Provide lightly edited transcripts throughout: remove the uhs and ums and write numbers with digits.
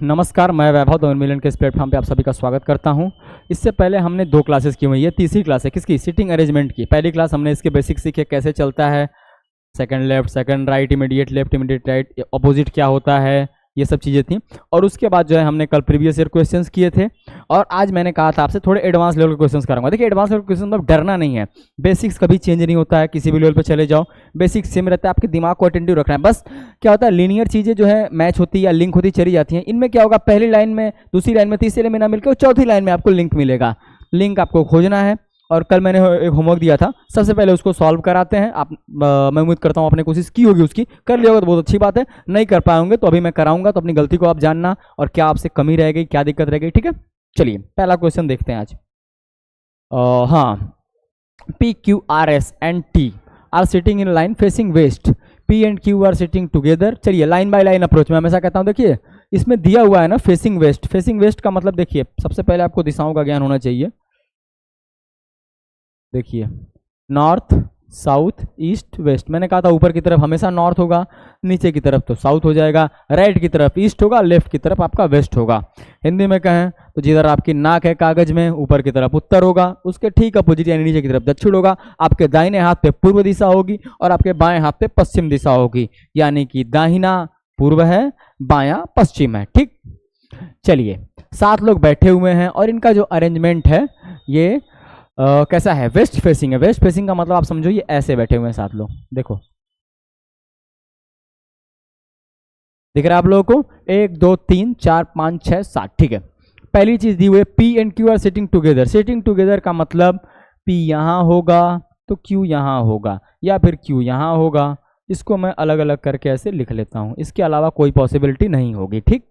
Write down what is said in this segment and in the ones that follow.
नमस्कार, मैं वैभव द मिलन के इस प्लेटफॉर्म पे आप सभी का स्वागत करता हूं। इससे पहले हमने 2 क्लासेस की हुई है, तीसरी क्लास है किसकी, सीटिंग अरेंजमेंट की। पहली क्लास हमने इसके बेसिक सीखे, कैसे चलता है, second left, second right, immediate left, immediate right, opposite क्या होता है, ये सब चीज़ें थी। और उसके बाद जो है हमने कल प्रीवियस ईयर क्वेश्चंस किए थे और आज मैंने कहा था आपसे थोड़े एडवांस लेवल के क्वेश्चंस कराऊंगा। देखिए एडवांस लेवल क्वेश्चन मतलब डरना नहीं है, बेसिक्स कभी चेंज नहीं होता है, किसी भी लेवल पे चले जाओ बेसिक सेम रहता है, आपके दिमाग को अटेंटिव रखना है। बस क्या होता है, लीनियर चीज़ें जो है मैच होती है या लिंक होती चली जाती हैं। इनमें क्या होगा, पहली लाइन में, दूसरी लाइन में, तीसरी लाइन में ना मिलकर चौथी लाइन में आपको लिंक मिलेगा। लिंक आपको खोजना है और कल मैंने एक होमवर्क दिया था, सबसे पहले उसको सॉल्व कराते हैं। आप मैं उम्मीद करता हूँ आपने कोशिश की होगी, उसकी कर लिया होगा तो बहुत अच्छी बात है। नहीं कर पाए होंगे तो अभी मैं कराऊंगा, तो अपनी गलती को आप जानना और क्या आपसे कमी रह गई, क्या दिक्कत रह गई। ठीक है, चलिए पहला क्वेश्चन देखते हैं आज। हाँ, P, Q, R, S and T are sitting in line facing west. P and Q are sitting together. चलिए लाइन बाय लाइन अप्रोच में हमेशा कहता हूँ, देखिए इसमें दिया हुआ है ना फेसिंग वेस्ट। फेसिंग वेस्ट का मतलब देखिए, सबसे पहले आपको दिशाओं का ज्ञान होना चाहिए। देखिए नॉर्थ, साउथ, ईस्ट, वेस्ट। मैंने कहा था ऊपर की तरफ हमेशा नॉर्थ होगा, नीचे की तरफ तो साउथ हो जाएगा, राइट की तरफ ईस्ट होगा, लेफ्ट की तरफ आपका वेस्ट होगा। हिंदी में कहें तो जिधर आपकी नाक है कागज में, ऊपर की तरफ उत्तर होगा, उसके ठीक अपोजिट यानी नीचे की तरफ दक्षिण होगा। आपके दाहिने हाथ पे पूर्व दिशा होगी और आपके बाएं हाथ पे पश्चिम दिशा होगी, यानी कि दाहिना पूर्व है, बायां पश्चिम है। ठीक, चलिए 7 लोग बैठे हुए हैं और इनका जो अरेंजमेंट है ये कैसा है, वेस्ट फेसिंग है। वेस्ट फेसिंग का मतलब आप समझो ये ऐसे बैठे हुए हैं 7 लोग। देखो दिख रहा है आप लोगों को, 1 2 3 4 5 6 7। ठीक है, पहली चीज दी हुई है P and Q are sitting together. Sitting together का मतलब P यहां होगा तो Q यहां होगा, या फिर Q यहां होगा। इसको मैं अलग अलग करके ऐसे लिख लेता हूं, इसके अलावा कोई पॉसिबिलिटी नहीं होगी। ठीक,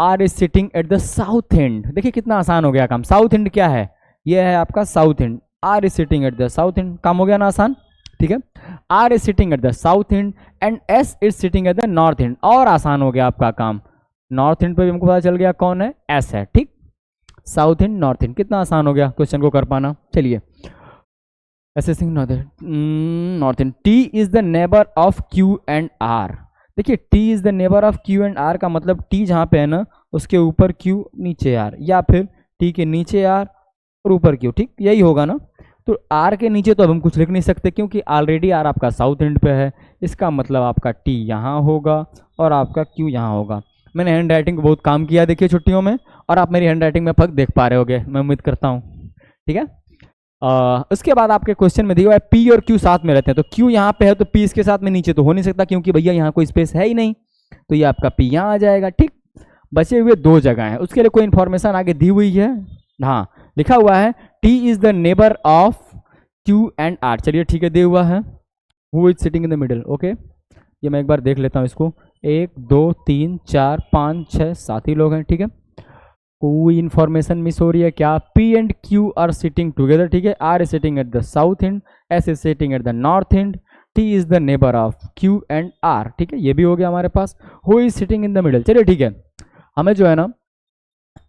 R is sitting at the south and. देखिए कितना आसान हो गया काम। साउथ एंड क्या है, ये है आपका south end. R is sitting at the south end, काम हो गया ना आसान। ठीक है, R is sitting at the south end and S is sitting at the north end, और आसान हो गया आपका काम। नॉर्थ एंड पे भी हमको पता चल गया कौन है, एस है। ठीक, साउथ एंड नॉर्थ एंड, कितना आसान हो गया क्वेश्चन को कर पाना। चलिए assessing north end. T is the neighbour of Q and R. देखिए T is the neighbour of Q and R का मतलब टी जहां पे है ना उसके ऊपर क्यू नीचे आर, या फिर टी के नीचे आर और ऊपर क्यू। ठीक, यही होगा ना। तो आर के नीचे तो अब हम कुछ लिख नहीं सकते क्योंकि ऑलरेडी आर आपका साउथ एंड पे है। इसका मतलब आपका टी यहाँ होगा और आपका क्यू यहाँ होगा। मैंने हैंड राइटिंग को बहुत काम किया देखिए छुट्टियों में, और आप मेरी हैंड राइटिंग में फर्क देख पा रहे होगे, मैं उम्मीद करता हूँ। ठीक है, उसके बाद आपके क्वेश्चन में दिया हुआ है पी और क्यू साथ में रहते हैं, तो क्यू यहाँ पे है तो पी इसके साथ में नीचे तो हो नहीं सकता क्योंकि भैया यहाँ कोई स्पेस है ही नहीं, तो ये आपका पी यहाँ आ जाएगा। ठीक, बचे हुए 2 जगह हैं, उसके लिए कोई इन्फॉर्मेशन आगे दी हुई है। हाँ, लिखा हुआ है T is the neighbour of Q and R। चलिए ठीक है, दे हुआ है who is sitting in the middle. Okay, ये मैं एक बार देख लेता हूँ इसको। 1 2 3 4 5 6 7 ही लोग हैं। ठीक है, कोई इन्फॉर्मेशन मिस हो रही है क्या? P and Q are sitting together. ठीक है, R is sitting at the south end, S is sitting at the north end, T is the neighbour of Q and R। ठीक है, ये भी हो गया हमारे पास। Who is sitting in the middle. चलिए ठीक है, हमें जो है ना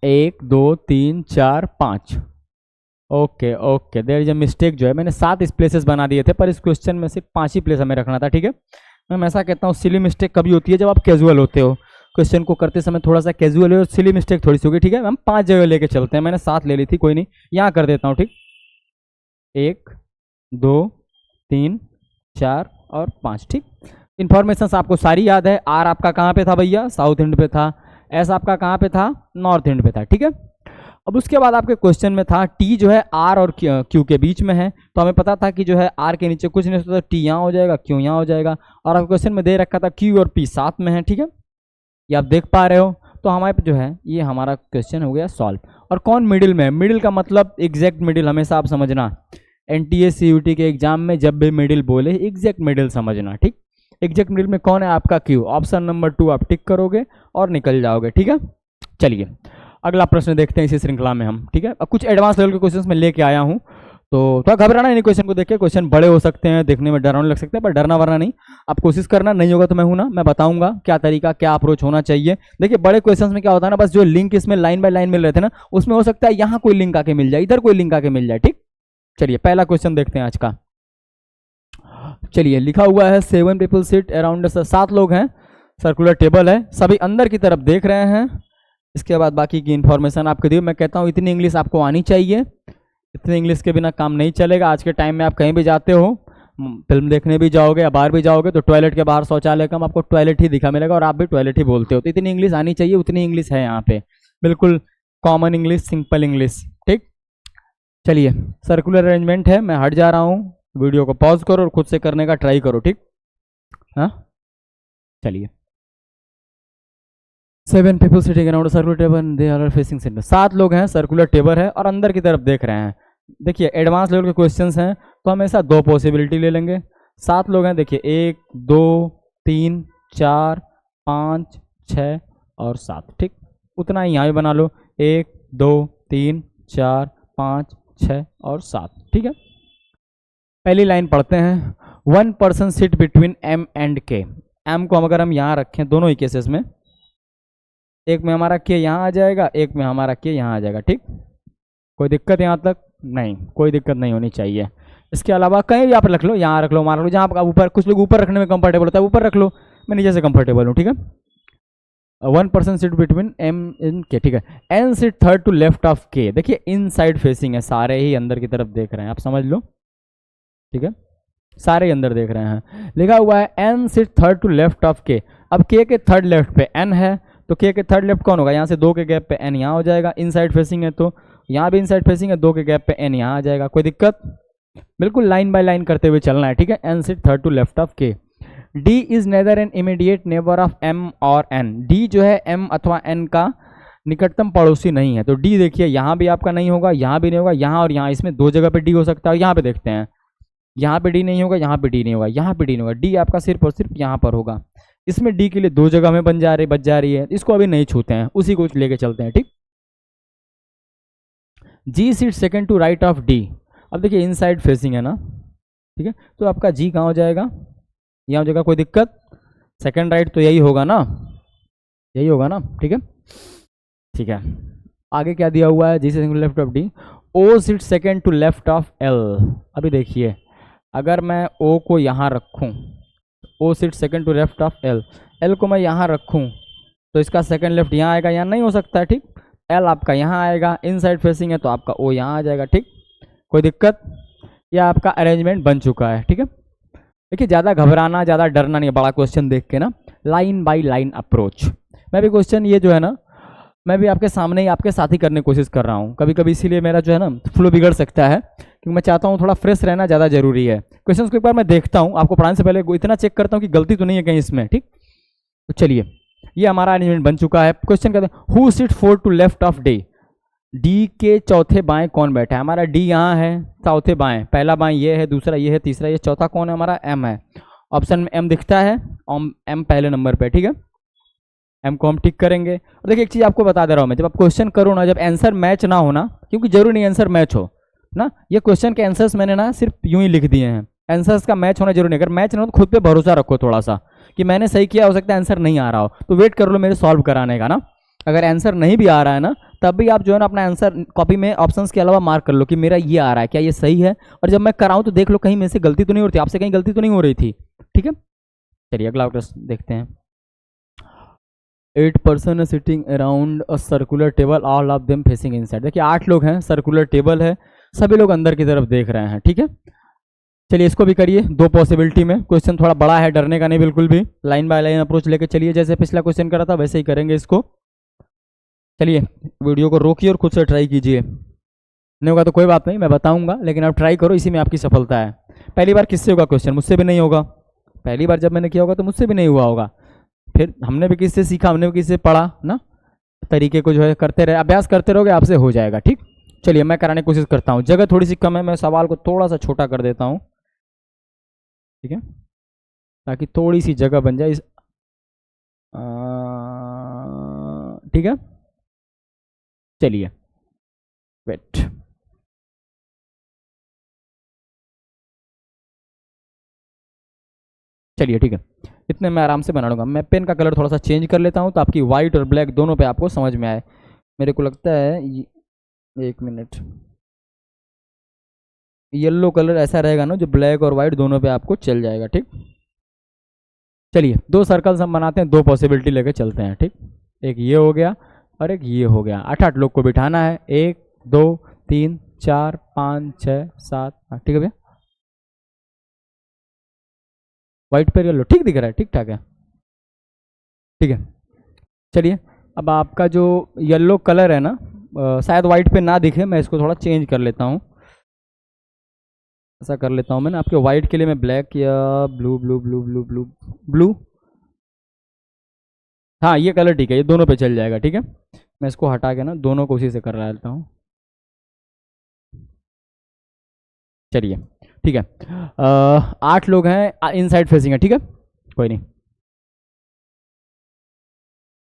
1 2 3 4 5, okay okay, there is a mistake. जो है मैंने 7 प्लेसेस बना दिए थे, पर इस क्वेश्चन में सिर्फ 5 ही प्लेस हमें रखना था। ठीक है, मैं ऐसा कहता हूँ सिली मिस्टेक कभी होती है जब आप कैजुअल होते हो, क्वेश्चन को करते समय थोड़ा सा कैजुअल हो, सिली मिस्टेक थोड़ी सी होगी। ठीक है, हम 5 जगह लेके चलते हैं, मैंने 7 ले ली थी, कोई नहीं, यहाँ कर देता हूँ। ठीक, 1 2 3 4 और 5। ठीक, इन्फॉर्मेशन आपको सारी याद है। आर आपका कहाँ पे था भैया, साउथ एंड पे था। एस आपका कहाँ पे था, नॉर्थ एंड पे था। ठीक है, अब उसके बाद आपके क्वेश्चन में था टी जो है आर और क्यू के बीच में है, तो हमें पता था कि जो है आर के नीचे कुछ नहीं होता, टी यहाँ हो जाएगा, क्यू यहाँ हो जाएगा, और आपके क्वेश्चन में दे रखा था क्यू और पी साथ में है। ठीक है, ये आप देख पा रहे हो, तो हमारे पे जो है ये हमारा क्वेश्चन हो गया सॉल्व। और कौन मिडिल में है, मिडिल का मतलब एग्जैक्ट मिडिल, हमेशा आप समझना NTA CUT के एग्जाम में जब भी मिडिल बोले एग्जैक्ट मिडिल समझना। ठीक, एग्जैक्ट मिडिल में कौन है, आपका क्यू। ऑप्शन नंबर 2 आप टिक करोगे और निकल जाओगे। ठीक है, चलिए अगला प्रश्न देखते हैं इसी श्रृंखला में हम। ठीक है, अब कुछ एडवांस लेवल के क्वेश्चंस मैं लेके आया हूँ, तो थोड़ा घबराना नहीं क्वेश्चन को देख के। क्वेश्चन बड़े हो सकते हैं, देखने में डरावने लग सकते हैं, पर डरना वरना नहीं, आप कोशिश करना। नहीं होगा तो मैं हूं ना, मैं बताऊंगा क्या तरीका, क्या अप्रोच होना चाहिए। देखिए बड़े क्वेश्चंस में क्या होता है ना, बस जो लिंक इसमें लाइन बाय लाइन मिल रहे थे ना, उसमें हो सकता है यहाँ कोई लिंक आके मिल जाए, इधर कोई लिंक आके मिल जाए। ठीक, चलिए पहला क्वेश्चन देखते हैं आज का। चलिए लिखा हुआ है 7 पीपल सिट अराउंड, 7 लोग हैं, सर्कुलर टेबल है, सभी अंदर की तरफ देख रहे हैं। इसके बाद बाकी की इन्फॉर्मेशन आपको दी। मैं कहता हूँ इतनी इंग्लिश आपको आनी चाहिए, इतनी इंग्लिश के बिना काम नहीं चलेगा। आज के टाइम में आप कहीं भी जाते हो, फिल्म देखने भी जाओगे या बाहर भी जाओगे, तो टॉयलेट के बाहर शौचालय का आपको टॉयलेट ही दिखा मिलेगा और आप भी टॉयलेट ही बोलते हो। तो इतनी इंग्लिश आनी चाहिए, उतनी इंग्लिश है यहाँ पे, बिल्कुल कॉमन इंग्लिश, सिंपल इंग्लिश। ठीक, चलिए सर्कुलर अरेंजमेंट है, मैं हट जा रहा हूँ। वीडियो को पॉज करो और खुद से करने का ट्राई करो। ठीक, हाँ चलिए। 7 people sitting around a circular table and they are facing center। 7 लोग हैं, सर्कुलर टेबल है और अंदर की तरफ देख रहे हैं। देखिए एडवांस लेवल के क्वेश्चंस हैं तो हमेशा 2 पॉसिबिलिटी ले लेंगे। 7 लोग हैं, देखिए 1 2 3 4 5 6 और 7। ठीक, उतना ही यहाँ भी बना लो, 1 2 3 4 5 6 और 7। ठीक है, पहली लाइन पढ़ते हैं। 1 person sit between M and K। M को अगर हम यहाँ रखें, दोनों ही केसेस में, एक में हमारा K यहाँ आ जाएगा, एक में हमारा K यहाँ आ जाएगा। ठीक, कोई दिक्कत यहाँ तक नहीं, कोई दिक्कत नहीं होनी चाहिए। इसके अलावा कहीं भी आप रख लो, यहाँ रख लो, मान लो जहाँ आप ऊपर, कुछ लोग ऊपर रखने में कंफर्टेबल होता है, ऊपर रख लो, मैं नीचे से कंफर्टेबल हूँ। ठीक है, 1 person sit between M and K। ठीक है, N sit third to left of K। देखिए इन साइड फेसिंग है, सारे ही अंदर की तरफ देख रहे हैं, आप समझ लो। ठीक है, सारे ही अंदर देख रहे हैं। लिखा हुआ है N sit third to left of K। अब K के थर्ड लेफ्ट पे N है, तो K के थर्ड लेफ्ट कौन होगा? यहाँ से 2 के गैप पे N यहाँ हो जाएगा। इन साइड फेसिंग है तो यहाँ भी इन साइड फेसिंग है, 2 के गैप पे N यहाँ आ जाएगा। कोई दिक्कत? बिल्कुल लाइन बाय लाइन करते हुए चलना है। ठीक है, N sit third to left of K। D is neither an immediate neighbour of M और N। D जो है M अथवा N का निकटतम पड़ोसी नहीं है। तो D देखिए यहाँ भी आपका नहीं होगा, यहाँ भी नहीं होगा, यहाँ और यहाँ, इसमें 2 जगह पे D हो सकता है। यहाँ पे देखते हैं, यहाँ पे D नहीं होगा, यहाँ पे D नहीं होगा, यहाँ पे D नहीं होगा। D आपका सिर्फ और सिर्फ यहाँ पर होगा। इसमें D के लिए 2 जगह में बच जा रही है, इसको अभी नहीं छूते हैं, उसी को लेके चलते हैं। ठीक, G seat second to right of D। अब देखिए इनसाइड फेसिंग है ना, ठीक है, तो आपका G कहाँ हो जाएगा? यहाँ हो जाएगा। कोई दिक्कत? सेकंड राइट तो यही होगा ना, यही होगा ना। ठीक है, ठीक है, आगे क्या दिया हुआ है? G से left of D। O seat second to left of L। अभी देखिए अगर मैं O को यहाँ रखूँ, O seat second to left of L, L को मैं यहाँ रखूँ तो इसका सेकंड लेफ्ट यहाँ आएगा, यहाँ नहीं हो सकता है। ठीक, L आपका यहाँ आएगा, इन साइड फेसिंग है तो आपका O यहाँ आ जाएगा। ठीक, कोई दिक्कत? यह आपका अरेंजमेंट बन चुका है। ठीक है, देखिए ज़्यादा घबराना, ज़्यादा डरना नहीं है बड़ा क्वेश्चन देख के ना, लाइन बाय लाइन अप्रोच। मैं भी क्वेश्चन ये जो है ना, मैं भी आपके सामने ही आपके साथ ही करने की कोशिश कर रहा हूँ कभी कभी, इसीलिए मेरा जो है ना फ्लो बिगड़ सकता है, क्योंकि मैं चाहता हूँ थोड़ा फ्रेश रहना ज़्यादा जरूरी है। क्वेश्चन को एक बार मैं देखता हूँ, आपको पढ़ाने से पहले इतना चेक करता हूँ कि गलती तो नहीं है कहीं इसमें। ठीक, तो चलिए ये हमारा अरेंजमेंट बन चुका है। क्वेश्चन कहते हैं who sit fourth to left of D। D के चौथे बाएं कौन बैठा है? हमारा D यहाँ है, चौथे बाएं, पहला बाएं ये है, दूसरा ये है, तीसरा ये, चौथा कौन है? हमारा M है। ऑप्शन में M दिखता है, M पहले नंबर पे। ठीक है, M को हम टिक करेंगे। और देखिए एक चीज़ आपको बता दे रहा हूँ मैं, जब आप क्वेश्चन करो ना, जब आंसर मैच ना हो ना, क्योंकि जरूरी नहीं आंसर मैच हो ना, ये क्वेश्चन के आंसर्स मैंने ना सिर्फ यूं ही लिख दिए हैं, आंसर्स का मैच होना जरूरी नहीं। अगर मैच ना हो तो खुद पे भरोसा रखो थोड़ा सा कि मैंने सही किया, हो सकता है आंसर नहीं आ रहा हो, तो वेट कर लो मेरे सॉल्व कराने का ना। अगर आंसर नहीं भी आ रहा है ना, तब भी आप जो है ना अपना आंसर कॉपी में ऑप्शंस के अलावा मार्क कर लो कि मेरा ये आ रहा है, क्या ये सही है, और जब मैं कराऊं तो देख लो कहीं मेरे से गलती तो नहीं हो रही थी, आपसे कहीं गलती तो नहीं हो रही थी। ठीक है, चलिए अगला प्रश्न देखते हैं। 8 person sitting around a circular table, all of them facing inside. देखिए 8 लोग हैं, सर्कुलर टेबल है, सभी लोग अंदर की तरफ देख रहे हैं। ठीक है, चलिए इसको भी करिए 2 पॉसिबिलिटी में। क्वेश्चन थोड़ा बड़ा है, डरने का नहीं बिल्कुल भी, लाइन बाय लाइन अप्रोच लेके चलिए, जैसे पिछला क्वेश्चन करा था वैसे ही करेंगे इसको। चलिए वीडियो को रोकिए और खुद से ट्राई कीजिए, नहीं होगा तो कोई बात नहीं, मैं बताऊंगा, लेकिन आप ट्राई करो, इसी में आपकी सफलता है। पहली बार किससे होगा क्वेश्चन? मुझसे भी नहीं होगा। पहली बार जब मैंने किया होगा तो मुझसे भी नहीं हुआ होगा, फिर हमने भी किससे सीखा, हमने भी किससे पढ़ा ना, तरीके को जो है करते रहे, अभ्यास करते रहोगे, आपसे हो जाएगा। ठीक, चलिए मैं कराने की कोशिश करता हूँ। जगह थोड़ी सी कम है, मैं सवाल को थोड़ा सा छोटा कर देता हूँ, ठीक है, ताकि थोड़ी सी जगह बन जाए। ठीक है, चलिए वेट, चलिए ठीक है, इतने मैं आराम से बना लूँगा। मैं पेन का कलर थोड़ा सा चेंज कर लेता हूँ तो आपकी वाइट और ब्लैक दोनों पे आपको समझ में आए। मेरे को लगता है एक मिनट, येलो कलर ऐसा रहेगा ना जो ब्लैक और वाइट दोनों पे आपको चल जाएगा। ठीक, चलिए 2 सर्कल्स हम बनाते हैं, 2 पॉसिबिलिटी लेके चलते हैं, ठीक। एक ये हो गया और एक ये हो गया। 8 लोग को बिठाना है, 1 2 3 4 5 6 7 8, ठीक है भैया। व्हाइट पर येलो ठीक दिख रहा है, ठीक ठाक है, ठीक है। चलिए अब आपका जो येलो कलर है ना, शायद व्हाइट पे ना दिखे, मैं इसको थोड़ा चेंज कर लेता हूँ। ऐसा कर लेता हूँ मैं ना, आपके व्हाइट के लिए मैं ब्लैक या blue blue blue blue blue blue, हाँ ये कलर ठीक है, ये दोनों पे चल जाएगा, ठीक है। मैं इसको हटा के ना दोनों को उसी से कर रहा लेता हूँ। चलिए ठीक है, 8 लोग हैं, इनसाइड फेसिंग है, ठीक है, कोई नहीं,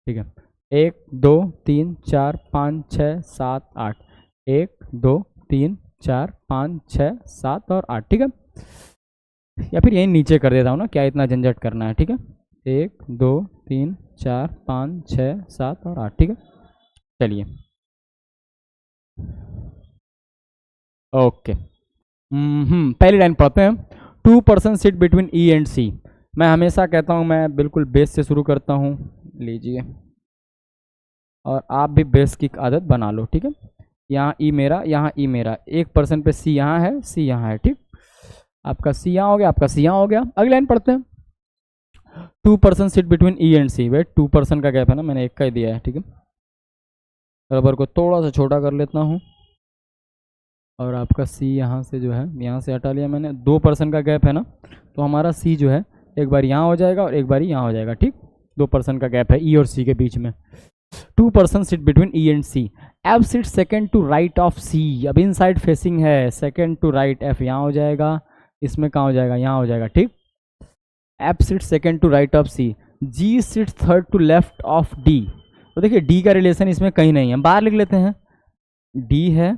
ठीक है। 1 2 3 4 5 6 7 8, 1 2 3 4 5 6 7 और 8, ठीक है। या फिर यहीं नीचे कर देता हूँ ना, क्या इतना झंझट करना है, ठीक है। 1 2 3 4 5 6 7 और 8, ठीक है। चलिए ओके, पहली लाइन पढ़ते हैं। 2 person sit between E and C. मैं हमेशा कहता हूँ मैं बिल्कुल बेस से शुरू करता हूँ, लीजिए, और आप भी बेस की आदत बना लो, ठीक है। यहाँ ई मेरा, यहाँ ई मेरा, 1 पर्सन पे सी यहाँ है, सी यहाँ है, ठीक। आपका सी यहाँ हो गया, आपका सी यहाँ हो गया। अगली लाइन पढ़ते हैं। 2 person sit between E and C. Wait, 2 person का गैप है ना, मैंने 1 का ही दिया है, ठीक है। रबर को थोड़ा सा छोटा कर लेता हूँ, और आपका सी यहाँ से जो है, यहाँ से हटा लिया मैंने। 2 पर्सन का गैप है ना, तो हमारा सी जो है एक बार यहाँ हो जाएगा और एक बार यहाँ हो जाएगा, ठीक। 2 पर्सन का गैप है ई और सी के बीच में। 2 person sit between E and C. F sit second to right of C. अब इन साइड फेसिंग है, सेकेंड टू राइट, एफ यहाँ हो जाएगा, इसमें कहाँ हो जाएगा, यहाँ हो जाएगा, ठीक। F sit second to right of C. G sit third to left of D. तो देखिए डी का रिलेशन इसमें कहीं नहीं है, बाहर लिख लेते हैं। डी है,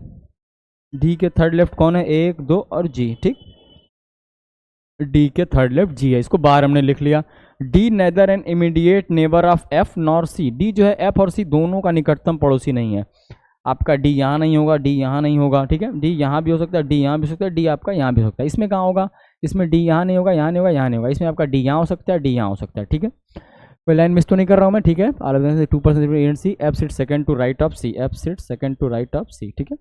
डी के थर्ड लेफ्ट कौन है, 1 2 और जी, ठीक। डी के थर्ड लेफ्ट जी है, इसको बाहर हमने लिख लिया। D neither an immediate neighbour of F nor C. D जो है एफ और सी दोनों का निकटतम पड़ोसी नहीं है। आपका डी यहाँ नहीं होगा, डी यहाँ नहीं होगा, ठीक है। डी यहाँ भी हो सकता है, डी यहाँ भी हो सकता है, डी आपका यहाँ भी हो सकता है। इसमें कहाँ होगा, इसमें डी यहाँ नहीं होगा, यहाँ नहीं होगा, यहाँ नहीं होगा। इसमें आपका डी यहाँ हो सकता है, डी यहाँ हो सकता है, ठीक है। कोई लाइन मिस तो नहीं कर रहा हूँ मैं, ठीक है। 2 person and C. F sit second to right of C, F sit second to right of C, ठीक है,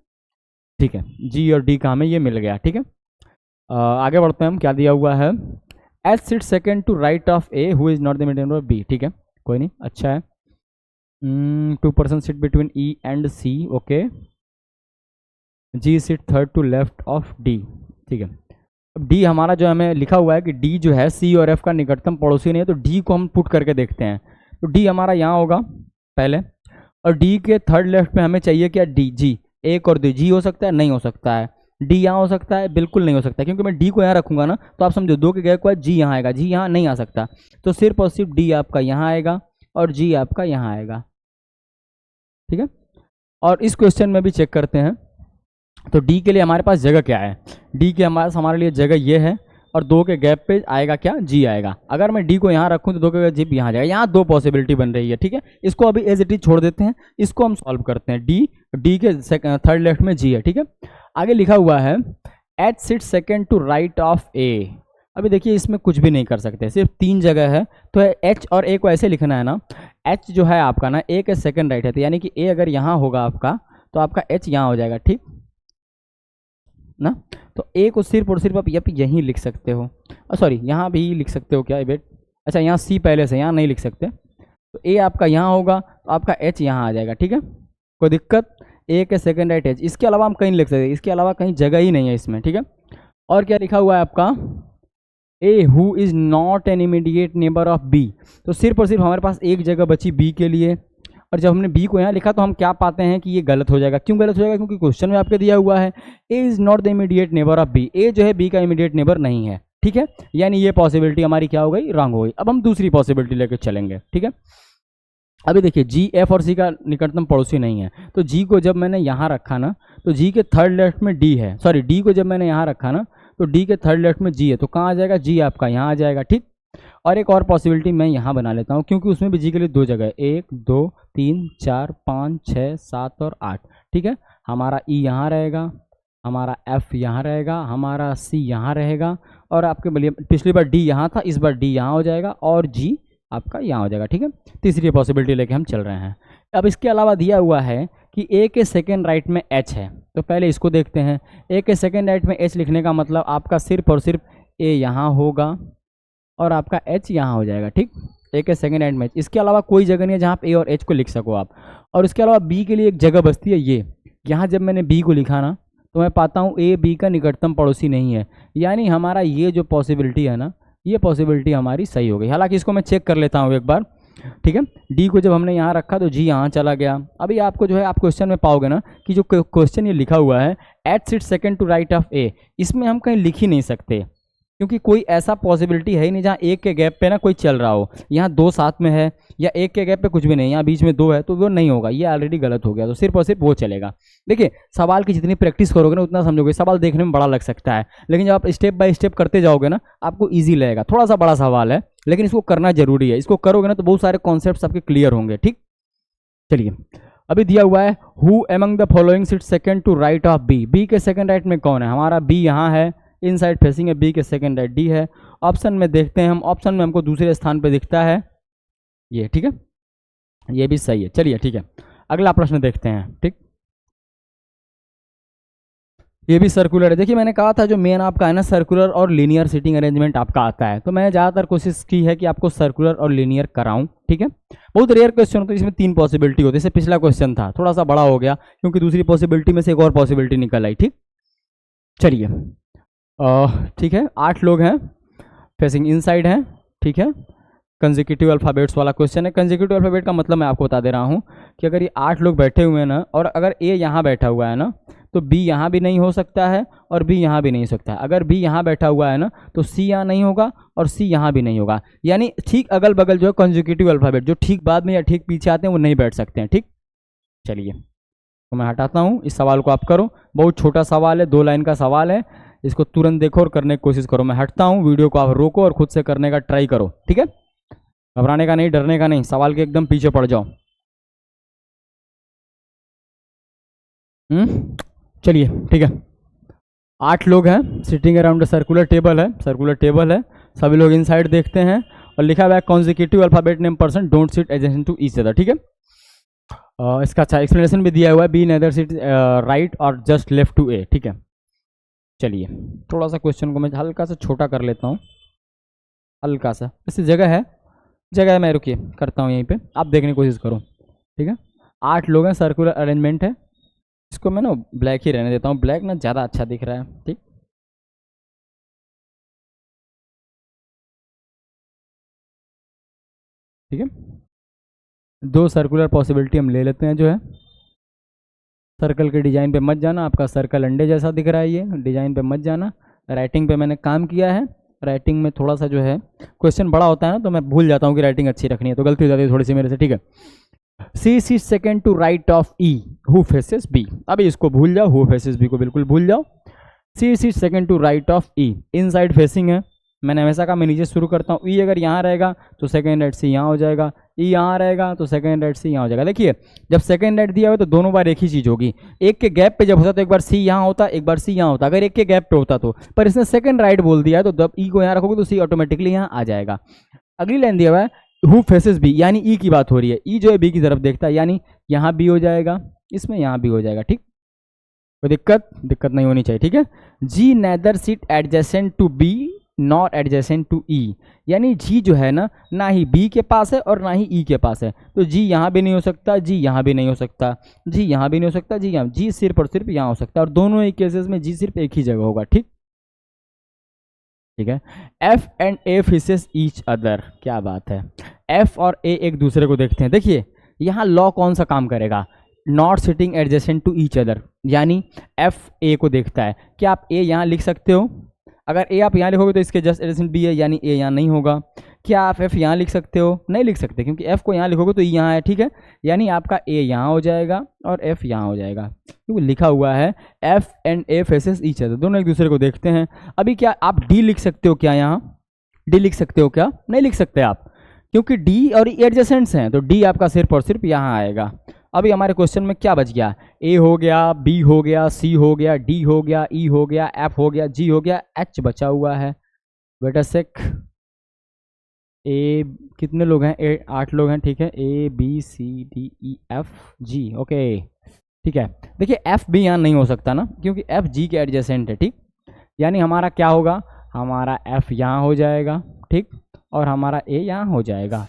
ठीक है। जी और डी का हमें ये मिल गया, ठीक है। आगे बढ़ते हैं हम, क्या दिया हुआ है। H sit second to right of A who is not the mid of B, ठीक है, कोई नहीं, अच्छा है। 2 person sit between E and C, okay. G sit third to left of D, ठीक है। अब डी हमारा जो हमें लिखा हुआ है कि डी जो है सी और एफ का निकटतम पड़ोसी नहीं है, तो डी को हम पुट करके देखते हैं। तो डी हमारा यहाँ होगा पहले, और डी के थर्ड लेफ्ट में हमें चाहिए क्या, डी, जी। एक और दो, जी हो सकता है, नहीं हो सकता है। डी यहाँ हो सकता है, बिल्कुल नहीं हो सकता, क्योंकि मैं डी को यहाँ रखूंगा ना, तो आप समझो 2 के गैप के बाद जी यहाँ आएगा, जी यहाँ नहीं आ सकता। तो सिर्फ और सिर्फ डी आपका यहाँ आएगा और जी आपका यहाँ आएगा, ठीक है। और इस क्वेश्चन में भी चेक करते हैं, तो डी के लिए हमारे पास जगह क्या है। डी के हमारे लिए जगह ये है, और 2 के गैप पे आएगा क्या, जी आएगा। अगर मैं डी को यहाँ रखूँ तो 2 के गैप जी यहाँ जाएगा। यहाँ 2 पॉसिबिलिटी बन रही है, ठीक है। इसको अभी एज इट इज छोड़ देते हैं, इसको हम सॉल्व करते हैं। डी के थर्ड लेफ्ट में जी है, ठीक है। आगे लिखा हुआ है H sit second to right of A. अभी देखिए इसमें कुछ भी नहीं कर सकते, सिर्फ 3 जगह है, तो एच और ए को ऐसे लिखना है ना। एच जो है आपका ना, ए के सेकेंड राइट है, तो यानी कि ए अगर यहाँ होगा आपका, तो आपका एच यहाँ हो जाएगा, ठीक ना। तो ए को सिर्फ और सिर्फ आप यहीं लिख सकते हो, सॉरी यहाँ भी लिख सकते हो क्या बेट, अच्छा यहाँ सी पहले से, यहाँ नहीं लिख सकते। तो ए आपका यहाँ होगा, तो आपका एच यहाँ आ जाएगा, ठीक है, कोई दिक्कत। ए के सेकंड राइट एच, इसके अलावा हम कहीं लिख सकते हैं, इसके अलावा कहीं जगह ही नहीं है इसमें, ठीक है। और क्या लिखा हुआ है आपका, A who is not an immediate neighbour of B. तो सिर्फ और सिर्फ हमारे पास एक जगह बची बी के लिए, और जब हमने बी को यहाँ लिखा तो हम क्या पाते हैं कि ये गलत हो जाएगा। क्यों गलत हो जाएगा, क्योंकि क्वेश्चन में आपके दिया हुआ है A is not the immediate neighbour of B. A जो है बी का इमीडिएट नेबर नहीं है, ठीक है, यानी ये पॉसिबिलिटी हमारी क्या हो गई, रॉन्ग हो गई। अब हम दूसरी पॉसिबिलिटी लेकर चलेंगे, ठीक है। अभी देखिए जी एफ और सी का निकटतम पड़ोसी नहीं है, तो जी को जब मैंने यहाँ रखा ना, तो जी के थर्ड लेफ्ट में डी है, सॉरी डी को जब मैंने यहाँ रखा ना, तो डी के थर्ड लेफ्ट में जी है, तो कहाँ आ जाएगा, जी आपका यहाँ आ जाएगा, ठीक। और एक और पॉसिबिलिटी मैं यहाँ बना लेता हूँ, क्योंकि उसमें भी जी के लिए 2 जगह है, 1 2 3 4 5 6 7 और 8, ठीक है। हमारा ई यहाँ रहेगा, हमारा एफ यहाँ रहेगा, हमारा सी यहाँ रहेगा, और आपके बोलिए पिछली बार डी यहाँ था, इस बार डी यहाँ हो जाएगा और जी आपका यहाँ हो जाएगा, ठीक है। तीसरी पॉसिबिलिटी लेके हम चल रहे हैं। अब इसके अलावा दिया हुआ है कि ए के सेकेंड राइट में एच है, तो पहले इसको देखते हैं। ए के सेकेंड राइट में एच लिखने का मतलब आपका सिर्फ और सिर्फ ए यहाँ होगा और आपका एच यहाँ हो जाएगा, ठीक। ए के सेकेंड राइट में एच, इसके अलावा कोई जगह नहीं है जहाँ पे ए और एच को लिख सको आप। और इसके अलावा बी के लिए एक जगह बचती है ये, यहाँ जब मैंने बी को लिखा ना तो मैं पाता हूँ ए बी का निकटतम पड़ोसी नहीं है, यानी हमारा ये जो पॉसिबिलिटी है ना, ये पॉसिबिलिटी हमारी सही हो गई। हालांकि इसको मैं चेक कर लेता हूँ एक बार, ठीक है। डी को जब हमने यहाँ रखा तो जी यहाँ चला गया। अभी आपको जो है आप क्वेश्चन में पाओगे ना कि जो क्वेश्चन ये लिखा हुआ है H sit second to right of A, इसमें हम कहीं लिख ही नहीं सकते क्योंकि कोई ऐसा पॉसिबिलिटी है ही नहीं जहाँ एक के गैप पे ना कोई चल रहा हो। यहाँ दो साथ में है या एक के गैप पे कुछ भी नहीं, यहाँ बीच में दो है, तो वो नहीं होगा, ये ऑलरेडी गलत हो गया, तो सिर्फ और सिर्फ वो चलेगा। देखिए सवाल की जितनी प्रैक्टिस करोगे ना उतना समझोगे। सवाल देखने में बड़ा लग सकता है लेकिन जब आप स्टेप बाय स्टेप करते जाओगे ना आपको ईजी लगेगा। थोड़ा सा बड़ा सवाल है लेकिन इसको करना जरूरी है, इसको करोगे ना तो बहुत सारे कॉन्सेप्ट आपके क्लियर होंगे, ठीक। चलिए अभी दिया हुआ है who among the following sit second to right of B, B के सेकंड राइट में कौन है, हमारा बी यहाँ है, इन साइड फेसिंग है, बी के सेकंड राइट डी है। ऑप्शन में देखते हैं हम, ऑप्शन में हमको दूसरे स्थान पे दिखता है ये, ठीक है, ये भी सही है। चलिए ठीक है, अगला प्रश्न देखते हैं, ठीक। ये भी सर्कुलर है। देखिए मैंने कहा था जो मेन आपका है ना सर्कुलर और लीनियर सीटिंग अरेंजमेंट आपका आता है, तो मैंने ज़्यादातर कोशिश की है कि आपको सर्कुलर और लीनियर कराऊं, ठीक है। बहुत रेयर क्वेश्चन होता है इसमें 3 पॉसिबिलिटी होती है, जैसे पिछला क्वेश्चन था थोड़ा सा बड़ा हो गया क्योंकि दूसरी पॉसिबिलिटी में से एक और पॉसिबिलिटी निकल आई, ठीक। चलिए ठीक है, 8 लोग हैं, फेसिंग इनसाइड हैं, ठीक है। कंसेक्यूटिव अल्फ़ाबेट्स वाला क्वेश्चन है। कंसेक्यूटिव अल्फ़ाबेट का मतलब मैं आपको बता दे रहा हूँ कि अगर ये 8 लोग बैठे हुए हैं ना और अगर ए यहाँ बैठा हुआ है ना तो बी यहाँ भी नहीं हो सकता है और बी यहाँ भी नहीं हो सकता है। अगर बी यहाँ बैठा हुआ है ना तो सी यहाँ नहीं होगा और सी यहाँ भी नहीं होगा, यानी ठीक अगल बगल जो है कंसेक्यूटिव अल्फ़ाबेट जो ठीक बाद में या ठीक पीछे आते हैं वो नहीं बैठ सकते हैं, ठीक। चलिए तो मैं हटाता हूँ, इस सवाल को आप करो, बहुत छोटा सवाल है, 2 लाइन का सवाल है, इसको तुरंत देखो और करने की कोशिश करो। मैं हटता हूँ, वीडियो को आप रोको और खुद से करने का ट्राई करो, ठीक है। घबराने का नहीं, डरने का नहीं, सवाल के एकदम पीछे पड़ जाओ। चलिए ठीक है, 8 लोग हैं, सिटिंग अराउंड सर्कुलर टेबल है, सर्कुलर टेबल है, सभी लोग इनसाइड देखते हैं और लिखा हुआ है consecutive alphabet name person don't sit adjacent to each other, ठीक है। इसका अच्छा एक्सप्लेनेशन भी दिया हुआ है, बी नेदर सिट राइट और जस्ट लेफ्ट टू ए, ठीक है। चलिए थोड़ा सा क्वेश्चन को मैं हल्का सा छोटा कर लेता हूँ, हल्का सा, इससे जगह है मैं रुकिए करता हूँ यहीं पे, आप देखने की कोशिश करो, ठीक है। 8 लोग हैं, सर्कुलर अरेंजमेंट है, इसको मैं ना ब्लैक ही रहने देता हूँ, ब्लैक ना ज़्यादा अच्छा दिख रहा है, ठीक। ठीक है, 2 सर्कुलर पॉसिबिलिटी हम ले लेते हैं जो है। सर्कल के डिज़ाइन पे मत जाना, आपका सर्कल अंडे जैसा दिख रहा है, ये डिज़ाइन पे मत जाना। राइटिंग पे मैंने काम किया है, राइटिंग में थोड़ा सा जो है क्वेश्चन बड़ा होता है ना तो मैं भूल जाता हूँ कि राइटिंग अच्छी रखनी है, तो गलती हो जाती है थोड़ी सी मेरे से, ठीक है। C C second to right of E who faces B, अभी इसको भूल जाओ, हु फेसेस बी को बिल्कुल भूल जाओ। C C second to right of E, inside facing है, मैंने हमेशा कहा मैं नीचे शुरू करता हूँ। ई अगर यहाँ रहेगा तो सेकेंड राइट सी यहाँ हो जाएगा, ई यहाँ रहेगा तो सेकेंड राइट सी यहाँ हो जाएगा। देखिए जब सेकेंड राइट दिया हुआ तो दोनों बार एक ही चीज़ होगी, एक के गैप पे जब होता तो एक बार सी यहाँ होता, एक बार सी यहाँ होता, अगर एक के गैप पे होता तो, पर इसने सेकेंड राइट बोल दिया है तो जब ई को यहाँ रखोगे तो सी ऑटोमेटिकली यहाँ आ जाएगा। अगली लाइन दिया हुआ है हु फेसेस बी, यानी ई की बात हो रही है, ई जो है बी की तरफ देखता है, यानी यहाँ बी हो जाएगा, इसमें यहाँ भी हो जाएगा, ठीक। कोई दिक्कत नहीं होनी चाहिए, ठीक है। G neither sit adjacent to B not adjacent to E, यानी जी जो है ना ही बी के पास है और ना ही ई के पास है, तो जी यहाँ भी नहीं हो सकता, जी यहाँ भी नहीं हो सकता, जी यहाँ भी नहीं हो सकता, जी यहाँ, जी सिर्फ और सिर्फ यहाँ हो सकता है, और दोनों ही केसेस में जी सिर्फ एक ही जगह होगा, ठीक। ठीक है, F and A faces each other, क्या बात है, एफ और ए एक दूसरे को देखते हैं। देखिए यहाँ लॉ कौन सा काम करेगा, not sitting adjacent to each other, यानी एफ ए को देखता है। क्या आप ए यहाँ लिख सकते हो, अगर ए आप यहाँ लिखोगे तो इसके जस्ट एडजेसेंट बी है, यानी ए यहाँ नहीं होगा। क्या आप एफ यहाँ लिख सकते हो, नहीं लिख सकते, क्योंकि एफ को यहाँ लिखोगे तो ई यहाँ है, ठीक है, यानी आपका ए यहाँ हो जाएगा और एफ यहाँ हो जाएगा, क्योंकि लिखा हुआ है F and A faces each other, दोनों एक दूसरे को देखते हैं। अभी क्या आप डी लिख सकते हो, क्या यहाँ डी लिख सकते हो, क्या नहीं लिख सकते आप, क्योंकि डी और ई एडजेसेंट्स हैं, तो डी आपका सिर्फ और सिर्फ यहाँ आएगा। अभी हमारे क्वेश्चन में क्या बच गया, ए हो गया, बी हो गया, सी हो गया, डी हो गया, ई हो गया, एफ हो गया, जी हो गया, एच बचा हुआ है, बेटा सेक ए, कितने लोग हैं? 8 लोग हैं, ठीक है। A B C D E F G, okay ठीक है। देखिए एफ भी यहाँ नहीं हो सकता ना, क्योंकि एफ जी के एडजेसेंट है, ठीक। यानी हमारा क्या होगा, हमारा एफ यहाँ हो जाएगा, ठीक, और हमारा ए यहाँ हो जाएगा,